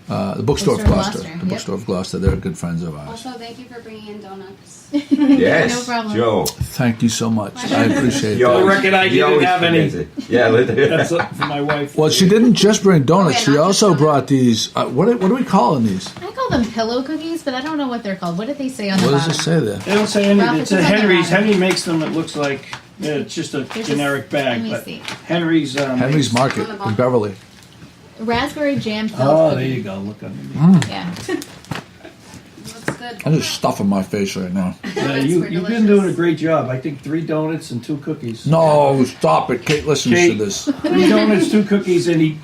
the bookstore of Gloucester. The Yep. bookstore of Gloucester. They're good friends of ours. Also, thank you for bringing in donuts. Yes, No problem. Joe. Thank you so much. I appreciate You that. always- reckon I he didn't always have any. forgets it. Yeah, That's for my wife. Well, she didn't just bring donuts. Oh, yeah, She not also just brought these. What are we calling these? I call them pillow cookies, but I don't know what they're called. What did they say on the What bottom? does it say there? They don't say anything. Ralph, It's it a says on the Henry's. bottom. Henry makes them. It looks like it's just a There's generic bag. let me But see. Henry's. Henry's Market On the in bottom. Beverly. Raspberry jam filled Oh, cookie. there you go. Look underneath. Yeah. Looks good. I'm just stuffing my face right now. Yeah, It's you've for been delicious. doing a great job. I think 3 donuts and 2 cookies. No, stop it. Kate listens Kate. to this. 3 donuts, 2 cookies, and he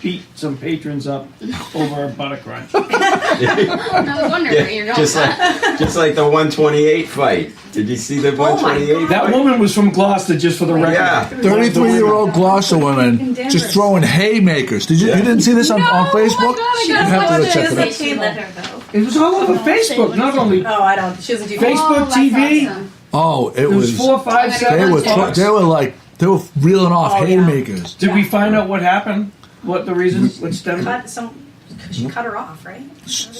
beat some patrons up over a butter crunch. I was wondering where you're going just with like that. just like the 128 fight. Did you see the my 128? That woman was from Gloucester, just for the record. Yeah. 33-year-old Gloucester women just throwing haymakers. You didn't see this on Facebook? Oh my God, I You gotta have to watch go check this. it out. She let her though. It was all over Facebook, not only Oh, I don't. She doesn't do Facebook, Oh, that's TV. awesome. Oh, it It was was. 4, 5, They 7 bucks. They were reeling off Oh, yeah. haymakers. Did we find out what happened? What the reasons? What stemmed? She cut her off, right?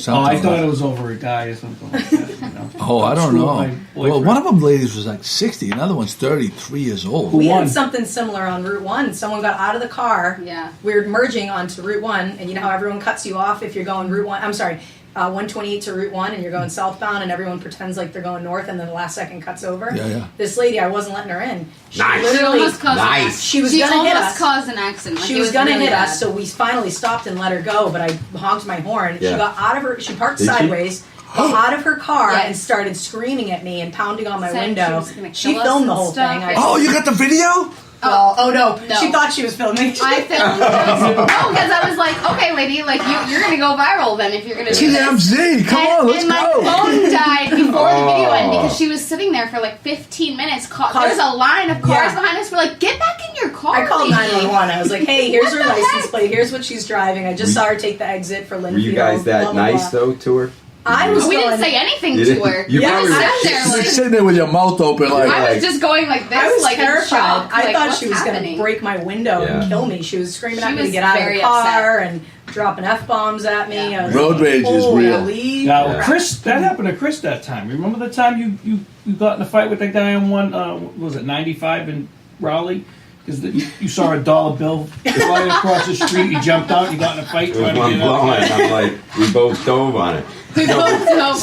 Oh, I thought it was over a guy or something like that. You know? Oh, I don't Screw know. my Well, boyfriend. one of them ladies was like 60. Another one's 33 years old. We won? had something similar on Route 1. Someone got out of the car. Yeah. We were merging onto Route 1, and you know how everyone cuts you off if you're going Route 1. I'm sorry, 128 to Route 1, and you're going southbound, and everyone pretends like they're going north, and then the last second cuts over. Yeah, yeah. This lady, I wasn't letting her in. She Nice. She literally, almost caused Nice. an accident. She was gonna hit almost us. caused an accident. Like, she it was gonna really hit bad. us, so we finally stopped and let her go. But I honked my horn. Yeah. She got out of her. She parked Did she? sideways, got out of her car, Yes. and started screaming at me and pounding on my Said she window. was gonna She kill us filmed the and whole stuff. thing. Oh, you got the video? Oh no. No. She thought she was filming. I filmed it. No, because I was like, okay, lady, like you're gonna go viral then if you're gonna do this. TMZ, come on, let's and my go. phone died before the video ended Oh. because she was sitting there for like 15 minutes. There's a line of cars Yeah. behind us. We're like, get back in your car. I called lady." 911. I was like, hey, here's What her the license heck? plate. Here's what she's driving. I just saw her take the exit for Linfield. Were you guys blah, that blah, nice blah. though to her? I was We didn't going- say anything You to didn't- her. you I probably- just sat You're there like. sitting there with your mouth open like... I was just going like this, I was like in terrified. shock. I like, thought what's she was going happening? to break my window Yeah. and kill me. She was screaming She at me to was get out of the very car and dropping F-bombs at me. Yeah. I was Road like, rage is "Holy real." Now, Yeah. Chris, that happened to Chris that time. Remember the time you got in a fight with that guy on what was it 95 in Raleigh? Because you saw a dollar bill flying across the street. You jumped out. You got in a fight. It was trying to one get blow, out. and I'm like, we both dove on it. We No, both but dove.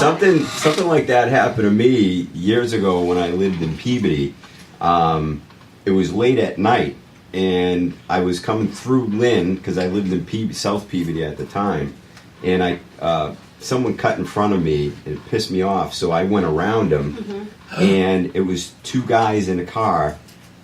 something like that happened to me years ago when I lived in Peabody. It was late at night, and I was coming through Lynn because I lived in South Peabody at the time, and someone cut in front of me and it pissed me off, so I went around them, and it was 2 guys in a car.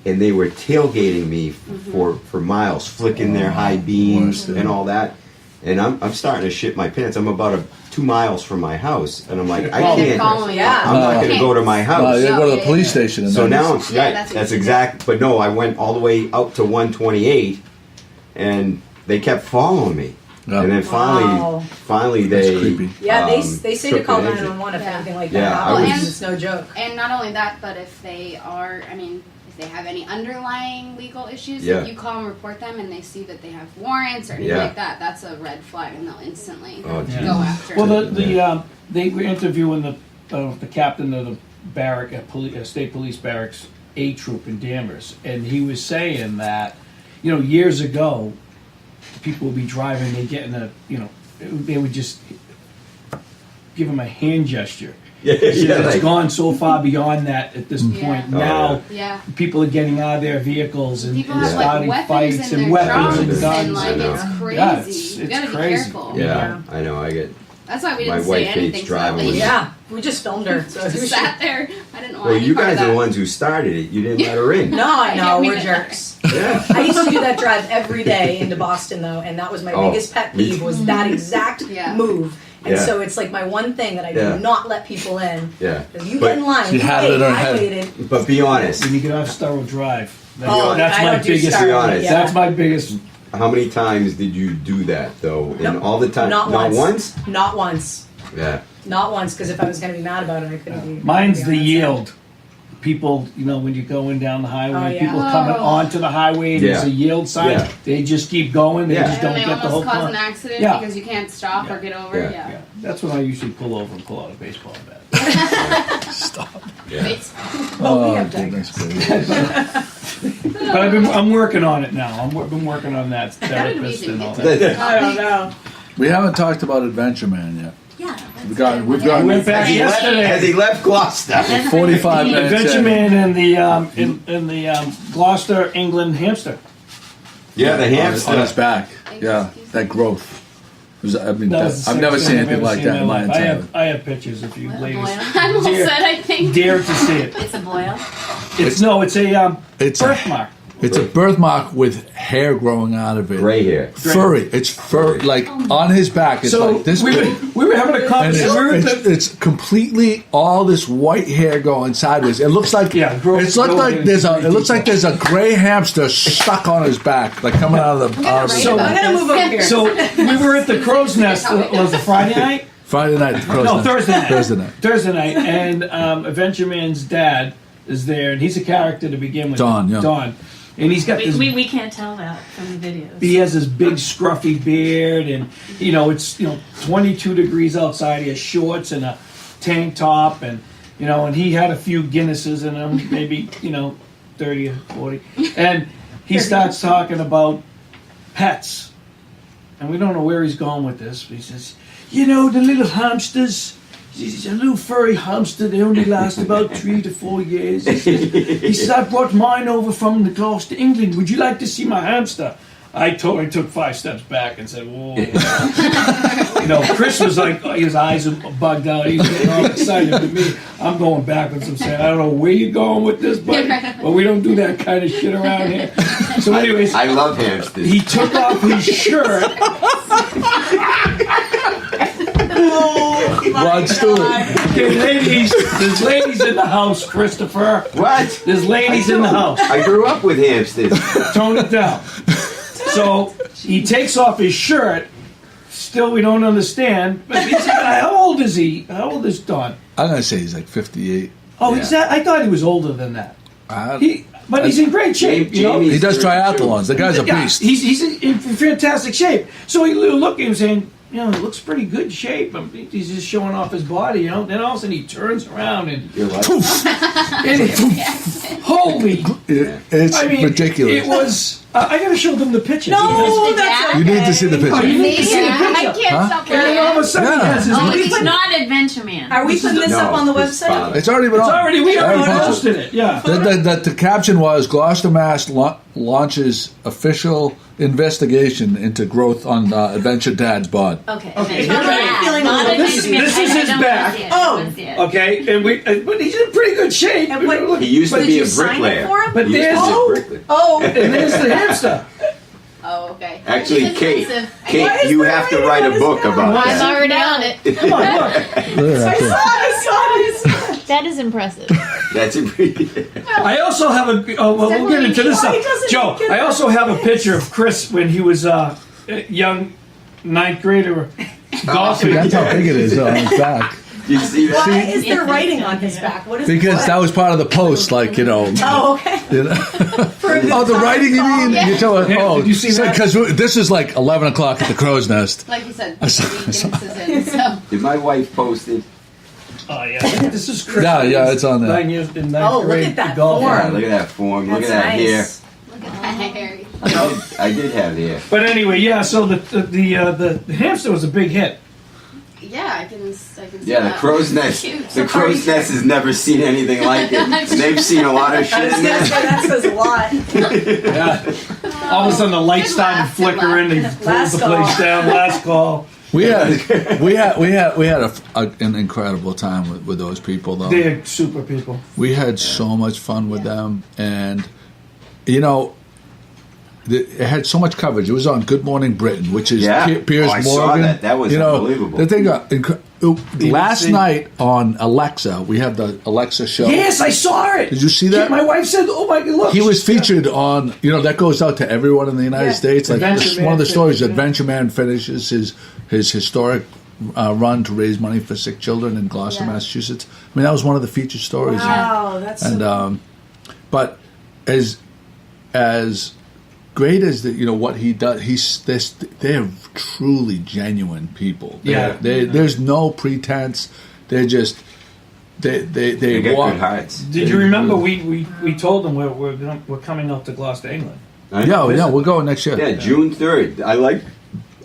And they were tailgating me for miles, flicking their high beams and all that. And I'm starting to shit my pants. I'm about 2 miles from my house, and I'm like, I And they're can't. following you. Yeah. I'm not going to Okay. go to my No, house. you go to the Yeah, police yeah. station. And So then now, Yeah, right, that's what that's you exact. But no, I went all the way out to 128, and they kept following me. Yeah. And then Wow. finally That's they creepy. Yeah, they say to took call the exit. 911 if Yeah. anything like Yeah, that I happens. was- It's no joke. And not only that, but if they are, if they have any underlying legal issues, Yeah. if you call and report them and they see that they have warrants or anything Yeah. like that, that's a red flag and they'll instantly Oh, Yeah. go after Well, them. they were interviewing the captain of the barrack at state police barracks A troop in Danvers, and he was saying that years ago, people would be driving, they get in they would just give him a hand gesture. Yeah, He said yeah, it's like- gone so far beyond that at this Yeah. point. Oh, Now Yeah. people are getting out of their vehicles and, People and have starting like fights weapons and in their weapons trunks and and guns. like I know. it's crazy. Yeah, it's you gotta be crazy. careful. Yeah, I know. I get. That's why we My didn't say wife hates anything to that driving lady. with- Yeah, we just filmed her. So Just who should- sat there. I didn't want Well, any you part guys of are that. the ones who started it. You didn't let her in. No, I know, Yeah, we we're did. jerks. Yeah. I used to do that drive every day into Boston, though, and that was my Oh, biggest pet me peeve too. was that exact Yeah. move. And Yeah. so it's like my one thing that I Yeah. do not let people in. Yeah. If you But get in line, she you had it wait, in her I head. waited. But be honest. When you get off Starrow Drive, Oh, that's I my don't do biggest. Star Wars, Wars, yeah. That's my biggest. How many times did you do that though? And No, all the time? Not once. Not once. Yeah. Not once, because if I was going to be mad about it, I couldn't be. Mine's to the be honest. yield. People, when you're going down the highway, Oh, yeah. people coming onto the highway, there's Yeah. a yield sign. Yeah. They just keep going. They Yeah. just And don't they get the whole almost cause point. an accident Yeah. because you can't stop Yeah. or get over. Yeah. Yeah. Yeah, that's when I usually pull over and pull out a baseball bat. Yeah. It's- Well, we have goodness digressed. gracious. But I'm working on it now. I've been working on that therapist and all that. I don't know. We haven't talked about Adventure Man yet. Yeah. We've got I went back Has he left- yesterday. Has he left Gloucester? 45 minutes Adventure in. Man and the Gloucester, England hamster. Yeah, the On his hamster. back. Yeah, that growth. It was- I mean, That was the I've never sickest seen thing I've anything ever like seen that in my life. entire life. I have pictures if you ladies I'm all dare, set, I think. dare to see it. It's a boil. It's It's a- birthmark. It's a birthmark with hair growing out of it. Gray hair. Furry. It's fur like on his back. It's So like this we big. were having a And conversation. it's completely all this white hair going sideways. It looks like Yeah, grow- it's looked grow like in there's a. pretty It looks like detail. there's a gray hamster stuck on his back, like coming out of the. Out of the So- I'm going to move over here. So we were at the Crow's Nest. Was it Friday night? Friday night. No, Thursday night. Thursday night. Thursday night, and Adventure Man's dad is there, and he's a character to begin with. Don, yeah. Don, and he's got this. We can't tell that from the videos. He has this big scruffy beard, and it's 22 degrees outside. He has shorts and a tank top, and and he had a few Guinnesses in him, maybe 30 or 40, and he starts talking about pets, and we don't know where he's going with this. But he says, the little hamsters. He's a little furry hamster. They only last about 3 to 4 years. He says, I brought mine over from the Gloucester, England. Would you like to see my hamster? I took 5 steps back and said, whoa. Chris was like, his eyes are bugged out. He's getting all excited. But me, I'm going backwards. I'm saying, I don't know where you're going with this, buddy, but we don't do that kind of shit around here. So anyways, I love hamsters. he took off his shirt. Rod Stewart. Okay, there's ladies in the house, Christopher. What? There's ladies in the house. I grew up with hamsters. Tone it down. So he takes off his shirt. Still, we don't understand. But he's how old is he? How old is Don? I'm gonna say he's like 58. Oh, Yeah. he's that. I thought he was older than that. He But he's in great shape. Jamie- does triathlons. The guy's a Yeah, beast. he's in fantastic shape. So he looked at him saying, it looks pretty good shape. He's just showing off his body, Then all of a sudden he turns around and, You're like, holy. It's ridiculous. It was. I got to show them the picture. No, that's You need to see the Oh, picture. you need to see the I picture. can't Huh? stop And then all of a laughing. sudden he Yeah. has his Oh, little- it's not Adventure Man. Are we putting this No, up on the his website? father. It's already been It's on. already, we already Every picture. posted it, yeah. The caption was Gloucester, Mass. Launches official investigation into growth on Adventure Dad's bod. Okay. Okay. Adventure I'm Man. feeling Not a little This Adventure Man. is I his don't wanna back. see it. Oh. I don't wanna see it. Okay, and but he's in pretty good shape. And what- he used to Did be you a sign it bricklayer. for him? But He used to there's- be a bricklayer. Oh, And there's the hamster. Oh, okay. Actually, It's Kate, expensive. Why Kate, is you there have to writing write on a his book back? about I'm that. already on it. Come on, look. I saw this. That is impressive. That's a I also have a. Oh, well, we'll get into this. Why doesn't Joe, he get I also have a picture of Chris when he was a young 9th grader golfing. That's how big it is on his back. You see that? Why is there writing on his back? What is Because that what? was part of the post, Oh, okay. For a good Oh, the time. writing, you mean? Yeah. You tell us, Yeah, did you see that? Because this is like 11 o'clock at the Crow's Nest. Like you said, I saw- Guinnesses in, so. Did my wife post it? Oh yeah, this is Chris. Yeah, it's on there. 9 years in 9th Oh, look grade at that golf. form. Yeah, look at that form. Look That's at that hair. nice. Look at that, Harry. I did have hair. But anyway, yeah. So the hamster was a big hit. Yeah, I can see Yeah, the that. crow's nest. Cute. The crow's nest has never seen anything like it. They've seen a lot of shit I was in gonna say there. that says a lot. Yeah. All of a sudden the lights Good started laugh, good flickering. They laugh. closed Last the place call. down. Last call. We had an incredible time with those people, though. They're super people. We had so much fun with them, and it had so much coverage. It was on Good Morning Britain, which is Yeah. Piers I Morgan. saw that. That was unbelievable. The thing last night on Alexa, we have the Alexa show. Yes, I saw it. Did you see that? My wife said, "Oh my God, look!" He was featured on, that goes out to everyone in the United States. Like Adventure this, Man one of the stories, finishes, Adventure Man finishes his historic run to raise money for sick children in Gloucester, Yeah. Massachusetts. I mean, that was one of the featured stories. Wow, that's so And but as great as what he does, they're truly genuine people. Yeah. There's no pretense. They're just they get walk. good hearts. Did you remember we told them we're coming out to Gloucester, England? Yeah, we're going next year. Yeah, June 3rd.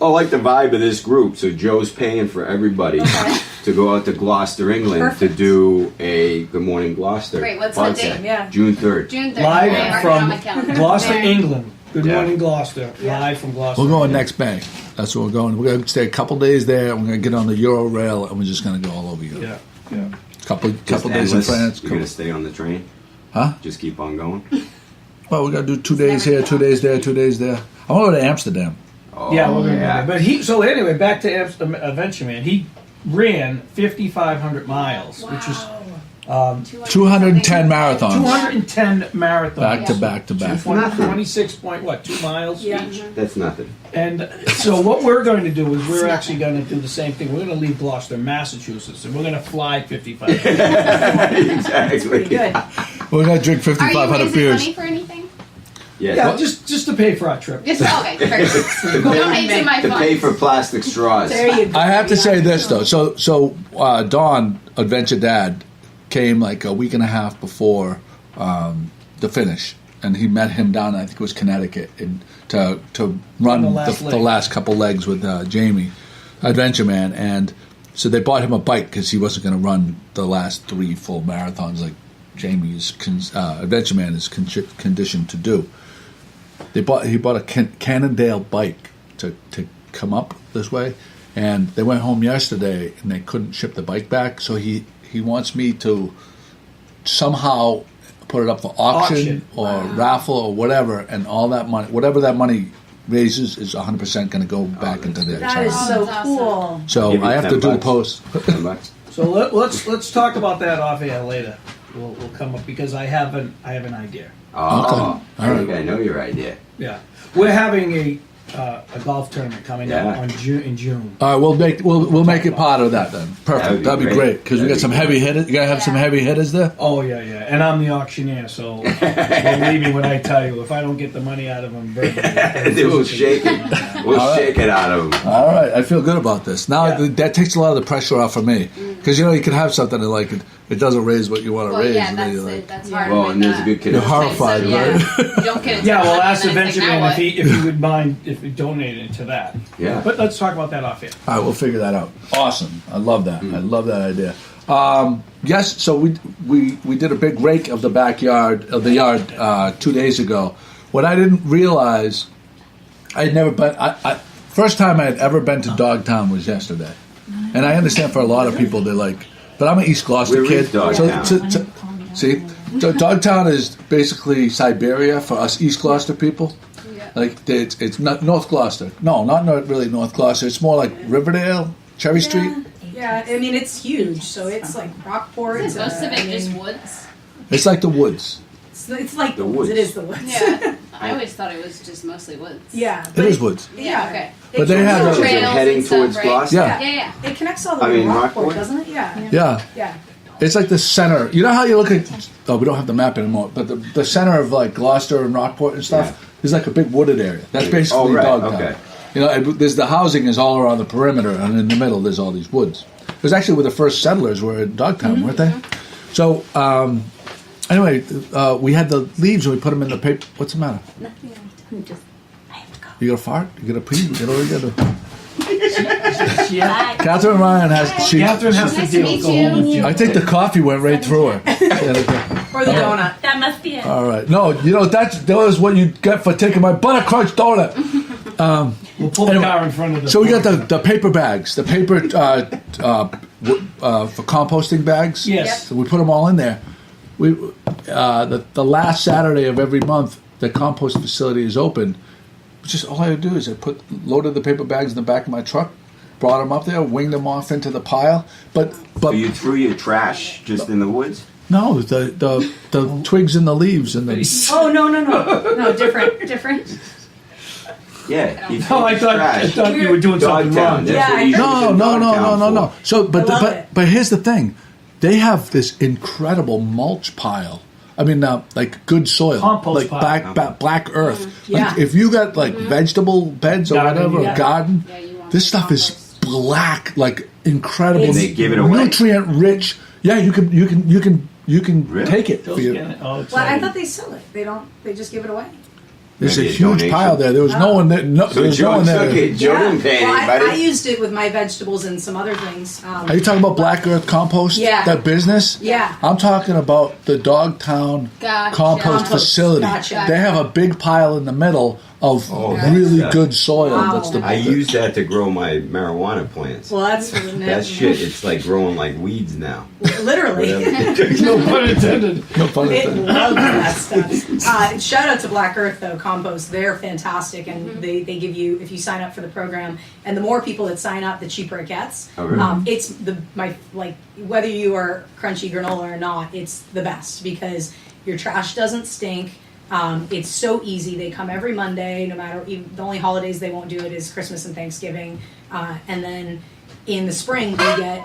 I like the vibe of this group. So Joe's paying for everybody to go out to Gloucester, England Perfect. to do a Good Morning Gloucester. Great, what's the podcast. date? Yeah. June 3rd. June 3rd. Live Mark it from on my calendar. Gloucester, Very- England. Good Yeah. morning, Gloucester. Yeah. Live from Gloucester. We're going next May. That's where we're going. We're going to stay a couple days there. We're going to get on the Euro Rail, and we're just going to go all over Europe. Yeah. Couple Just days in endless. France. You're gonna stay on the train. Huh? Just keep on going. Well, we got to do 2 days here, 2 days there, 2 days there. I want to go to Amsterdam. Oh, Yeah, we're gonna yeah. do that. But anyway, back to Adventure Man. He ran 5,500 miles, which is 210 marathons. 210 marathons. Back to back to back. 26 point, 2 miles Yeah. each. That's nothing. And so what we're going to do is we're actually going to do the same thing. We're going to leave Gloucester, Massachusetts, and we're going to fly 55. Exactly. pretty good. We're going to drink Are you 5,500 raising beers. money for anything? Yes. Yeah, just to pay for our trip. Just okay, perfect. Donating my to funds. pay for plastic straws. There you go. I have to say this though. So Don, Adventure Dad, came like a week and a half before the finish, and he met him down, I think it was Connecticut, and to run The last the leg. last couple legs with Jamie, Adventure Man, and so they bought him a bike because he wasn't going to run the last 3 full marathons like Jamie's Adventure Man is conditioned to do. He bought a Cannondale bike to come up this way, and they went home yesterday and they couldn't ship the bike back, so he wants me to somehow put it up for auction or raffle or whatever, and all that money, whatever that money raises, is 100% going to go back into their That charity. is so That's cool. awesome. So Give me I have to 10 do the bucks. post. $10. So let's talk about that off air later. We'll come up because I have an idea. Oh, Okay. I think I know your idea. Yeah, we're having a golf tournament coming Yeah. up in June. All right, we'll make it part of that then. Perfect. That'd be That'd be great. great because we That'd got some be heavy great. hitters. You gotta have some Yeah. heavy hitters there. Oh yeah, and I'm the auctioneer, so believe me when I tell you, if I don't get the money out of them, We'll shake it. We'll shake it out of them. All right, I feel good about this. Now Yeah. that takes a lot of the pressure off of me because you can have something that like it doesn't raise what you want to Well, raise. yeah, and then that's you're like, it. That's hard. Well, with and there's a that. good You're connection. horrified, So, yeah, right? don't get it. Yeah, well, ask the and then it's Venture like, Man now if he would mind if we donated to that. Yeah. But let's talk about that off air. All right, we'll figure that out. Awesome. I love that. I love that idea. Yes, so we did a big rake of the backyard of the yard 2 days ago. What I didn't realize, I had never been. First time I had ever been to Dogtown was yesterday, and I understand for a lot of people they're like, but I'm an East Gloucester Where kid. is Dogtown? See, so Dogtown is basically Siberia for us East Gloucester people. Yeah. Like it's not North Gloucester. No, not really North Gloucester. It's more like Riverdale, Cherry Street. Yeah, I mean it's huge, so it's like Rockport. Is most of I it just mean, woods? It's like the woods. It's like The the woods. woods. It is the woods. Yeah. I always thought it was just mostly woods. Yeah, It is woods. Yeah, okay. But they have Is a- it Trails heading and stuff, towards right? Gloucester? Yeah. Yeah. It connects all the I way to mean, Rockport, Rockport? doesn't it? Yeah. Yeah. Yeah. It's like the center. You know how you look at? Oh, we don't have the map anymore. But the center of like Gloucester and Rockport and stuff is like a big wooded area. That's basically Oh, right, Dogtown. okay. There's the housing is all around the perimeter, and in the middle there's all these woods. It was actually where the first settlers were in Dogtown, weren't they? So anyway, we had the leaves and we put them in the paper. What's the matter? Nothing. I'm just. I have to go. You got to fart? You got to pee? You got to do. Yeah. Catherine Ryan has. Catherine has to Nice to deal meet with the whole you. with I think the coffee went right through her. Or the donut. That must be it. All right. No, that was what you get for taking my butter crunch donut. We'll pull the car in front of the. So we got the paper bags, the paper for composting bags. Yes. So we put them all in there. We the last Saturday of every month, the compost facility is open, just all I had to do is loaded the paper bags in the back of my truck, brought them up there, winged them off into the pile. But So you threw your trash just in the woods? no, the twigs and the leaves and the. Oh no, different. Yeah. He No, threw I his thought trash. you were doing something Dogtown. wrong. That's Yeah, what I he heard- was in Dogtown No. for. So, I love it. but here's the thing, they have this incredible mulch pile. I mean, like good soil, Compost like pile. black earth. Yeah. Like if you got like vegetable beds or Garden, whatever, yeah. a garden, Yeah, you want this the stuff is compost. black, like incredible, And they give it away? nutrient rich. Yeah, you can Really? take it. Phil's For you. getting it. Oh, it's Well, I like- thought they sell it. They don't. They just give it away. There's a Maybe a huge donation. pile there. There was no one there. No, So there was no Joe one there. took it. Joe didn't pay Well, anybody. I used it with my vegetables and some other things. Are you talking about Black Earth Compost? Yeah. That business? Yeah. I'm talking about the Dogtown Gotcha. Compost Compost. facility. Gotcha. They have a big pile in the middle of Oh, really that's- good soil. Wow. That's the I use that to grow my marijuana plants. Well, that's That shit, it's like growing like weeds now. Literally. No pun intended. no fun. It loves that stuff. Shout out to Black Earth though, compost. They're fantastic, and they give you, if you sign up for the program, and the more people that sign up, the cheaper it gets. Oh, really? It's whether you are crunchy granola or not, it's the best because your trash doesn't stink. It's so easy. They come every Monday, no matter. The only holidays they won't do it is Christmas and Thanksgiving, and then in the spring we get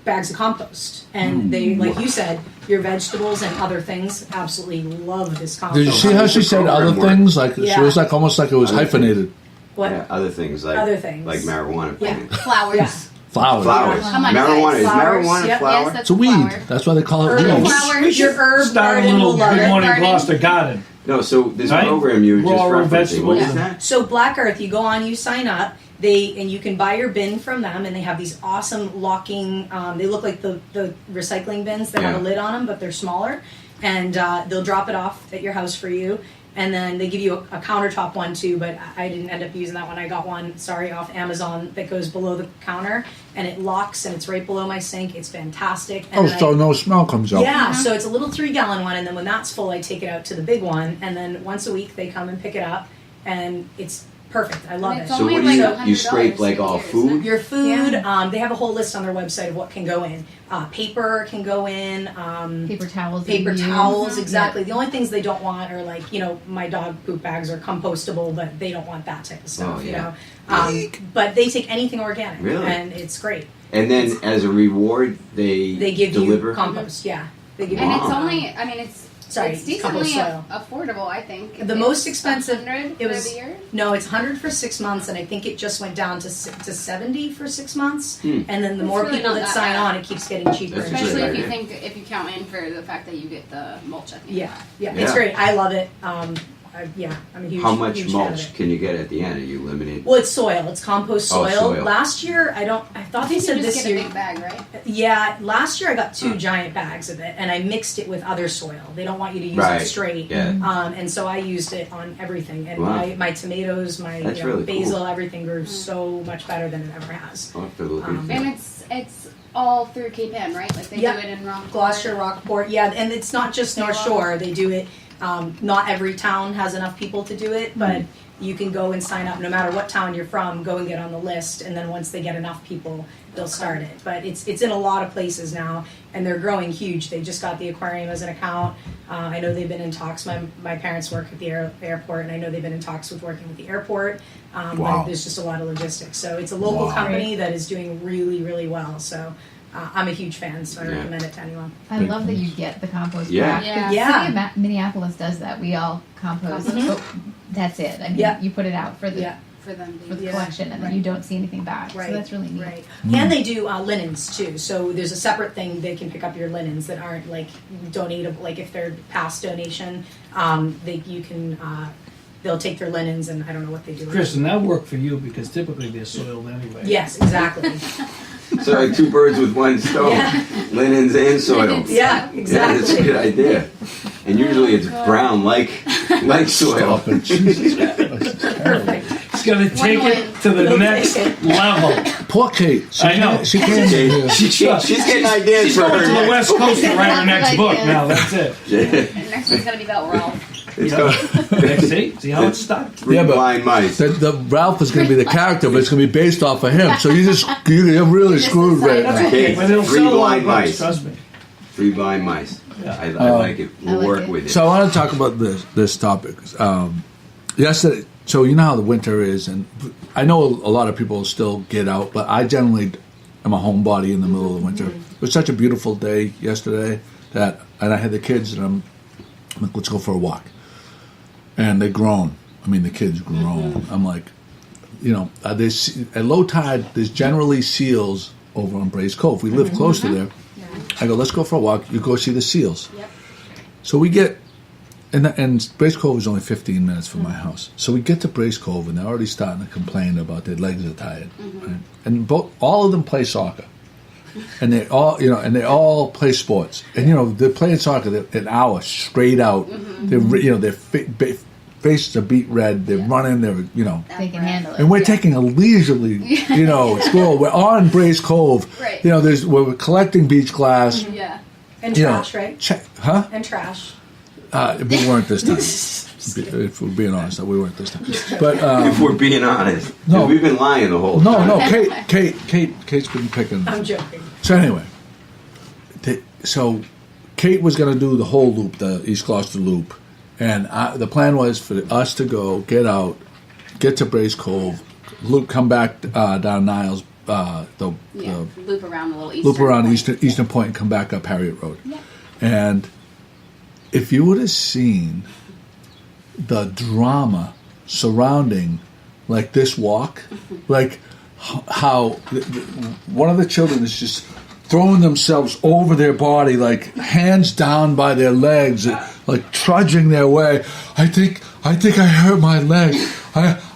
bags of compost, and they, like you said, your vegetables and other things absolutely love this compost. Did you see how she said other things? Like Yeah. she was like almost like it was Other hyphenated. What? Yeah, other things like Other things. like marijuana Yeah. plants. Flowers. Yeah. Flowers. Flowers. Oh my Marijuana God. is Flowers, marijuana yep. flower? Yes, that's It's a weed. flower. That's why they call it Herbal weed. Flowers. Your herb Start a garden will little love Good it. Morning Garden. Gloucester garden. No, so this Right? program you were just Raw referencing, vegetables what is and- that? So Black Earth, you go on, you sign up. And you can buy your bin from them, and they have these awesome locking. They look like the recycling bins that have a Yeah. lid on them, but they're smaller, and they'll drop it off at your house for you. And then they give you a countertop one too, but I didn't end up using that one. I got one, off Amazon that goes below the counter, and it locks, and it's right below my sink. It's fantastic. And Oh, then so no smell comes out. yeah, so it's a little 3-gallon one, and then when that's full, I take it out to the big one, and then once a week they come and pick it up, and it's perfect. I love And it. it's So only what do like you $100 scrape like a all year, isn't food? it? Your food, Yeah. they have a whole list on their website of what can go in. Paper can go in. Paper towels. Paper that you use. towels, exactly. The only things they don't want are like, my dog poop bags are compostable, but they don't want that type of stuff, Oh, you yeah. know. But they take anything organic, Really? and it's great. And then as a reward, they They give deliver. you compost, yeah. They give And you it's Wow. only, I mean, it's Sorry, it's it's compost decently soil. affordable, I think. The most expensive, 100 it was for the year. no, it's 100 for 6 months, and I think it just went down to 70 for 6 months. Hmm. And then the It's more really people not that that sign bad. on, it keeps getting cheaper. That's and a good Especially cheaper. if you idea. if you count in for the fact that you get the mulch. I think. Yeah, Yeah. it's great. I love it. I'm a huge. How much huge fan of mulch it. can you get at the end? Are you limited? Well, it's soil. It's compost Oh, soil. soil. Last year, I thought I they think said you just this get a year. big bag, right? Yeah, last year I got 2 giant bags of it, and I mixed it with other soil. They don't want you to use Right. it straight. Yeah. And so I used it on everything. And Wow. my tomatoes, my That's really basil, cool. everything grew so much better than it ever has. I'll have to look into And it. it's all through Cape Ann, right? Like they Yep. do it in Rockport. Gloucester, Rockport, yeah, and it's not just North Shore. They do it. Not every town has enough people to do it, but you can go and sign up. No matter what town you're from, go and get on the list, and then once they get enough people, they'll start it. But it's in a lot of places now, and they're growing huge. They just got the aquarium as an account. I know they've been in talks. My parents work at the airport, and I know they've been in talks with working with the airport. Wow. But there's just a lot of logistics. So it's a local Wow. company that is doing really, really well. So I'm a huge fan, so I Yeah. recommend it to anyone. I love that you get the compost Yeah. back. Yeah. The Yeah. city of Minneapolis does that. We all compost. Mhm. But that's it. I mean, Yeah. you put it out for the Yeah. for them. for the Yeah. collection, and then Right. you don't see anything back. Right. So that's really neat. Right. And they do linens too. So there's a separate thing they can pick up your linens that aren't like donatable. Like if they're past donation, you can. They'll take their linens, and I don't know what they do. with Kristen, that worked for you because typically they're soiled anyway. it. Yes, exactly. So like 2 birds with 1 stone. Yeah. Linens and soil. Yeah, Yeah, that's a good exactly. idea. And usually it's brown like soil. Stop it. Jesus Christ. Terrible. It's gonna take it to the We'll next take it. level. Poor Kate. I know. She can't. She- she's getting ideas She's for going her to the next West Coast to write her next Like book. this. Now that's it. Yeah. And next one's gonna be about Ralph. It's See how it's stuck? three Yeah, but blind mice. The Ralph is going to be the character, but it's going to be based off of him. So you're really screwed right That's now. okay, but it'll Three sell a lot of blind books, mice. trust me. Three blind mice. Yeah. I like it. I We'll like work it. with it. So I want to talk about this topic. Yesterday, so you know how the winter is, and I know a lot of people still get out, but I generally am a homebody in the middle of the winter. It was such a beautiful day yesterday and I had the kids, and I'm like, let's go for a walk. And they're grown. I mean, the kids grown. I'm like, there's at low tide. There's generally seals over on Brace Cove. We live close to there. I go, let's go for a walk. You go see the seals. Yep. So we get, and Brace Cove is only 15 minutes from my house. So we get to Brace Cove, and they're already starting to complain about their legs are tired. Right? And all of them play soccer, and they all play sports. And they're playing soccer an hour straight out. Their faces are beat red. They're running. They're They can handle it. and we're taking a leisurely, stroll. We're on Brace Cove. Right. We're collecting beach glass. Yeah. And you know, trash, right? Huh? And trash. We weren't this time. If we're being honest, we weren't this time. But if we're being honest, 'cause no. we've been lying the whole time. no. Kate's been picking. I'm joking. So anyway, so Kate was going to do the whole loop, the East Gloucester loop, and the plan was for us to go, get out, get to Brace Cove, loop, come back down Niles, Loop around the little eastern loop around point. Eastern Point and come back up Harriet Road. And if you would have seen the drama surrounding like this walk, like how one of the children is just throwing themselves over their body, like hands down by their legs, like trudging their way. I think I hurt my leg.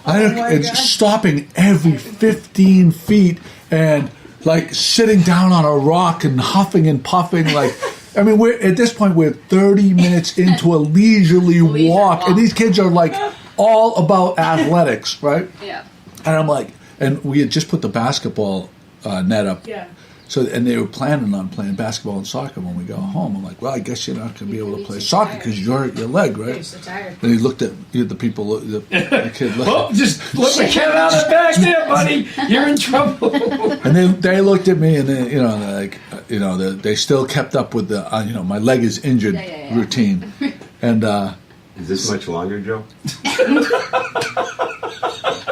And stopping every 15 feet and like sitting down on a rock and huffing and puffing. Like, I mean, at this point we're 30 minutes into a leisurely walk, and these kids are like all about athletics, right? Yeah. And I'm like, and we had just put the basketball net up. Yeah. So, and they were planning on playing basketball and soccer when we go home. I'm like, well, I guess you're not going to be able to play soccer because you hurt your leg, right? You're so tired. And he looked at the people, the kid looked. Oh, just let the cat out of the bag there, buddy. You're in trouble. And they looked at me, and then they still kept up with the my leg is injured routine, and Is this much longer, Joe?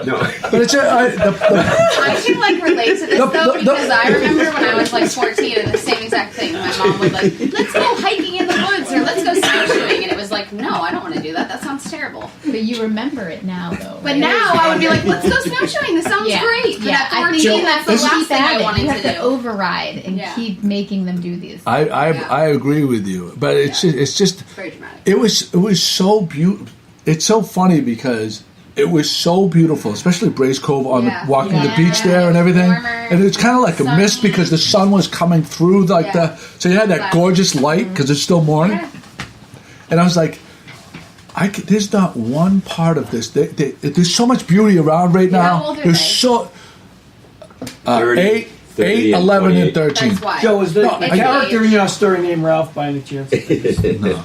No. but it's I can like relate to this though because I remember when I was like 14 and the same exact thing. My mom would like, let's go hiking in the woods or let's go snowshoeing, and it was like, no, I don't want to do that. That sounds terrible. But you remember it now, though. But right? now I would be like, let's go snowshoeing. This sounds great. But at 14, that's the last thing I wanted you have to to do. override and keep making them do these. I agree with you, but it's just Very dramatic. it was so beautiful. It's so funny because it was so beautiful, especially Brace Cove on walking the beach there and everything. Warmer, And it's kind of like a mist sunny. because the sun was coming through so you had that gorgeous light because it's still morning. Yeah. And I was like, there's not one part of this. There's so much beauty around right now. How old are There's they? so 30, 8, 11, and 13. That's why. Joe, is the No, character in your story named Ralph by any chance? No.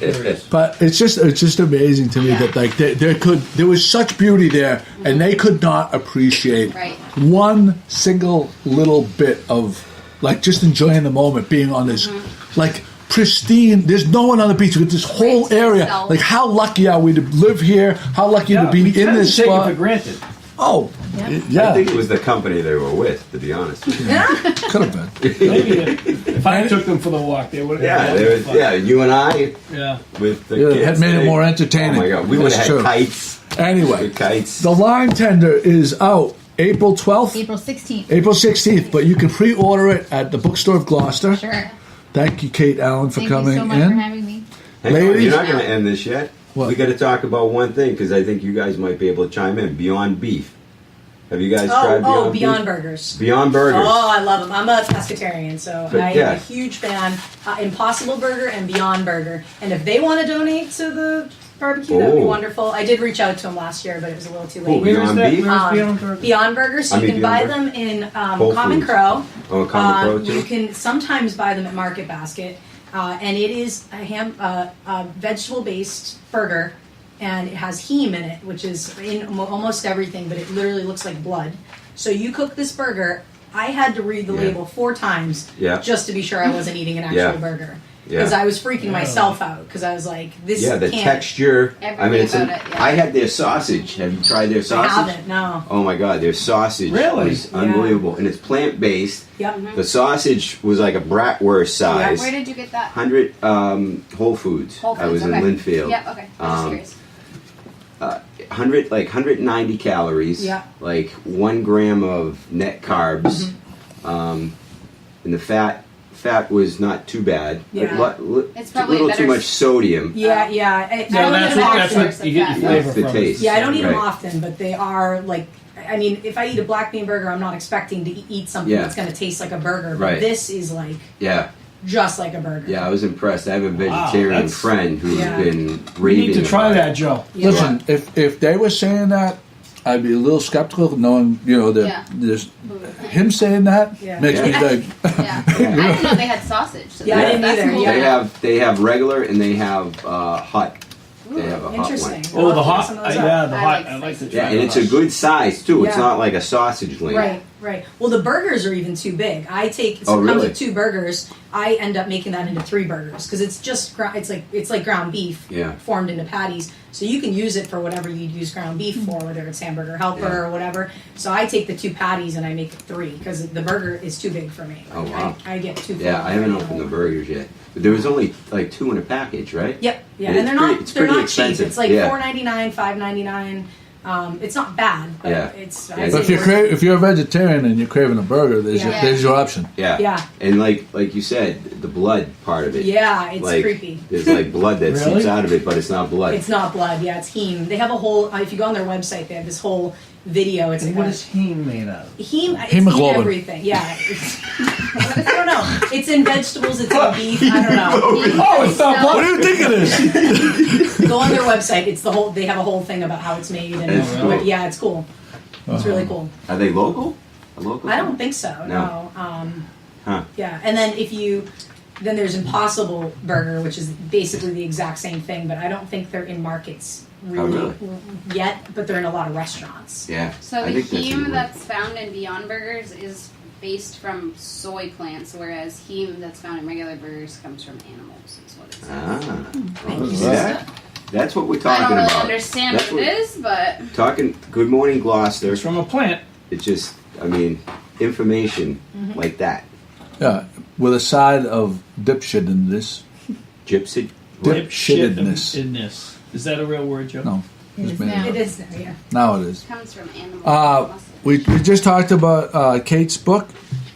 But it's just amazing to me that like there was such beauty there, and they could not appreciate one single little bit of like just enjoying the moment, being on this like pristine. There's no one on the beach with this whole to area. yourself. Like how lucky are we to live here? How lucky to be in this Take it for spot? granted. Oh, I yeah, think it was the company they were with, to be honest. could have been. Maybe if I took them for the walk, they would have. You and I Yeah. with the Yeah, it kids. had made it more entertaining. Oh my God, we would That's have true. had kites. Anyway, Good kites. the lime tender is out April 12th. April 16th. April 16th, but you can pre-order it at the Bookstore of Gloucester. Sure. Thank you, Kate Allen, for Thank coming you so much in. for having me. Hang on, Ladies? you're not going to end this yet. What? We got to talk about one thing because I think you guys might be able to chime in. Beyond Beef. Have you guys tried Beyond Beef? Beyond Burgers. Beyond Burgers. Oh, I love them. I'm a pescatarian, so But I yeah. am a huge fan. Impossible Burger and Beyond Burger. And if they want to donate to the barbecue, that would be Oh. wonderful. I did reach out to them last year, but it was a little too Oh, late. Where is Beyond that? Beef? Where is Beyond Burger? Beyond Burger, so I you mean can Beyond buy Burger. them in Whole Common Foods. Crow. Oh, Common Crow too? You can sometimes buy them at Market Basket, and it is a vegetable-based burger and it has heme in it, which is in almost everything, but it literally looks like blood. So you cook this burger. I had to read the label 4 times just to be sure I wasn't eating an actual burger. Because I was freaking myself out. Because I was like, this the can't. texture. Everything about it, I had their sausage. Have you tried their sausage? I haven't, no. Oh my god, their sausage was unbelievable. And it's plant-based. Yep. The sausage was like a bratwurst size. Where did you get that? 100 Whole Foods. I was in Linfield. Yep, okay. I'm just curious. 190 calories. Yeah. Like 1 gram of net carbs. And the fat was not too bad. Yeah. It's A probably little better too much sodium. Yeah. I don't eat them That's often. what you get your flavor That's the from. taste. Yeah, I don't eat them Right. often, but they are like. I mean, if I eat a black bean burger, I'm not expecting to eat something that's going to taste like a burger. But Right. this is like Yeah. just like a burger. Yeah, I was impressed. I have a vegetarian that's- friend who's Yeah. been You raving need to try about that, it. Joe. Yeah. Listen, if they were saying that, I'd be a little skeptical, knowing that Yeah. there's him saying that Yeah. makes me think. Yeah. I didn't know they had sausage. So Yeah, I didn't that's either, cool. yeah. They have regular and they have hot. They have a hot Interesting. one. Oh, the I'll hot. have to look some of those up. Yeah, the I hot. like I like to spicy. try Yeah, and the it's a hot. good size too. It's Yeah. not like a sausage link. Right. Well, the burgers are even too big. I take Oh, comes really? with 2 burgers. I end up making that into 3 burgers because it's just it's like ground beef formed into patties. So you can use it for whatever you use ground beef for, whether it's hamburger helper or whatever. So I take the 2 patties and I make it 3 because the burger is too big for me. Oh, wow. I get too. Yeah, I haven't opened the burgers yet. But there was only like 2 in a package, right? Yep. Yeah, And and it's they're pretty- it's they're pretty not cheap. expensive. It's like Yeah. $4.99, $5.99. It's not bad, but Yeah. it's. Yeah. I'd But say if you're a vegetarian and you're craving a burger, there's your option. Yeah. Yeah. And like you said, the blood part of it. Yeah, it's like, creepy. There's like blood that Really? seeps out of it, but it's not blood. It's not blood. Yeah, it's heme. They have a whole. If you go on their website, they have this whole video. It's And like what is heme made out of? heme. It's Hemoglobin. in everything. Yeah. I don't know. It's in vegetables. It's in beef. I don't know. Oh, it's not What do you think it is? Go on their website. It's the whole. They have a whole thing about how it's made. And It's cool. yeah, it's cool. It's really cool. Are they local? A local? I don't think so. No. No. Huh. Yeah, and then then there's Impossible Burger, which is basically the exact same thing, but I don't think they're in markets really yet, but they're in a lot of restaurants. Yeah. So I the think that's a good heme one. that's found in Beyond Burgers is based from soy plants, whereas heme that's found in regular burgers comes from animals. Is what it says. Oh, you, see that? That's what we're I talking don't really about. understand That's what it is, but Talking. Good morning, Gloucester. It's from a plant. It's just, information like that. Yeah, with a side of dipshitness. Gypsy. Dipshittedness. In this. Is that a real word, Joe? No, It just is made now. It is there, yeah. Now it is. it comes from animals. We just talked about Kate's book,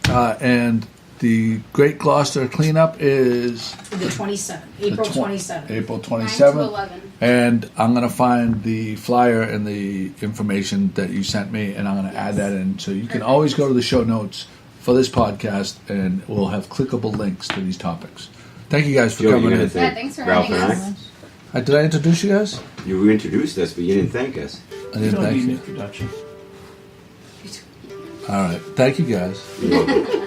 and the Great Gloucester cleanup is The 27th, April 27th. April 9 to 27th. 11. And I'm going to find the flyer and the information that you sent me, and I'm going to add that in. So you can always go to the show notes for this podcast, and we'll have clickable links to these topics. Thank you guys for Joe, coming you're in. gonna thank Yeah, thanks for Ralph having and us. I? Did I introduce you guys? You introduced us, but you didn't thank us. I You didn't don't thank need an you. introduction. All right. Thank you guys. You're welcome.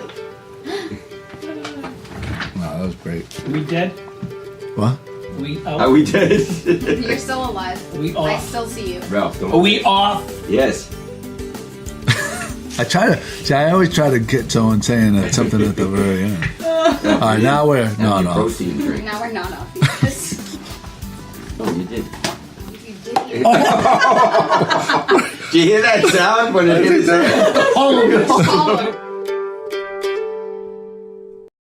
Wow, that was great. Are we dead? What? Are we out? Are we dead? You're still alive. Are we I off? still see you. Ralph, don't. Are we off? Yes. I always try to get someone saying something at the very end. All right, now we're Have your no. protein drink. Now we're not off. Yes. Oh, you did. You did hear Did you hear that sound when it hit his head? Oh, Follow.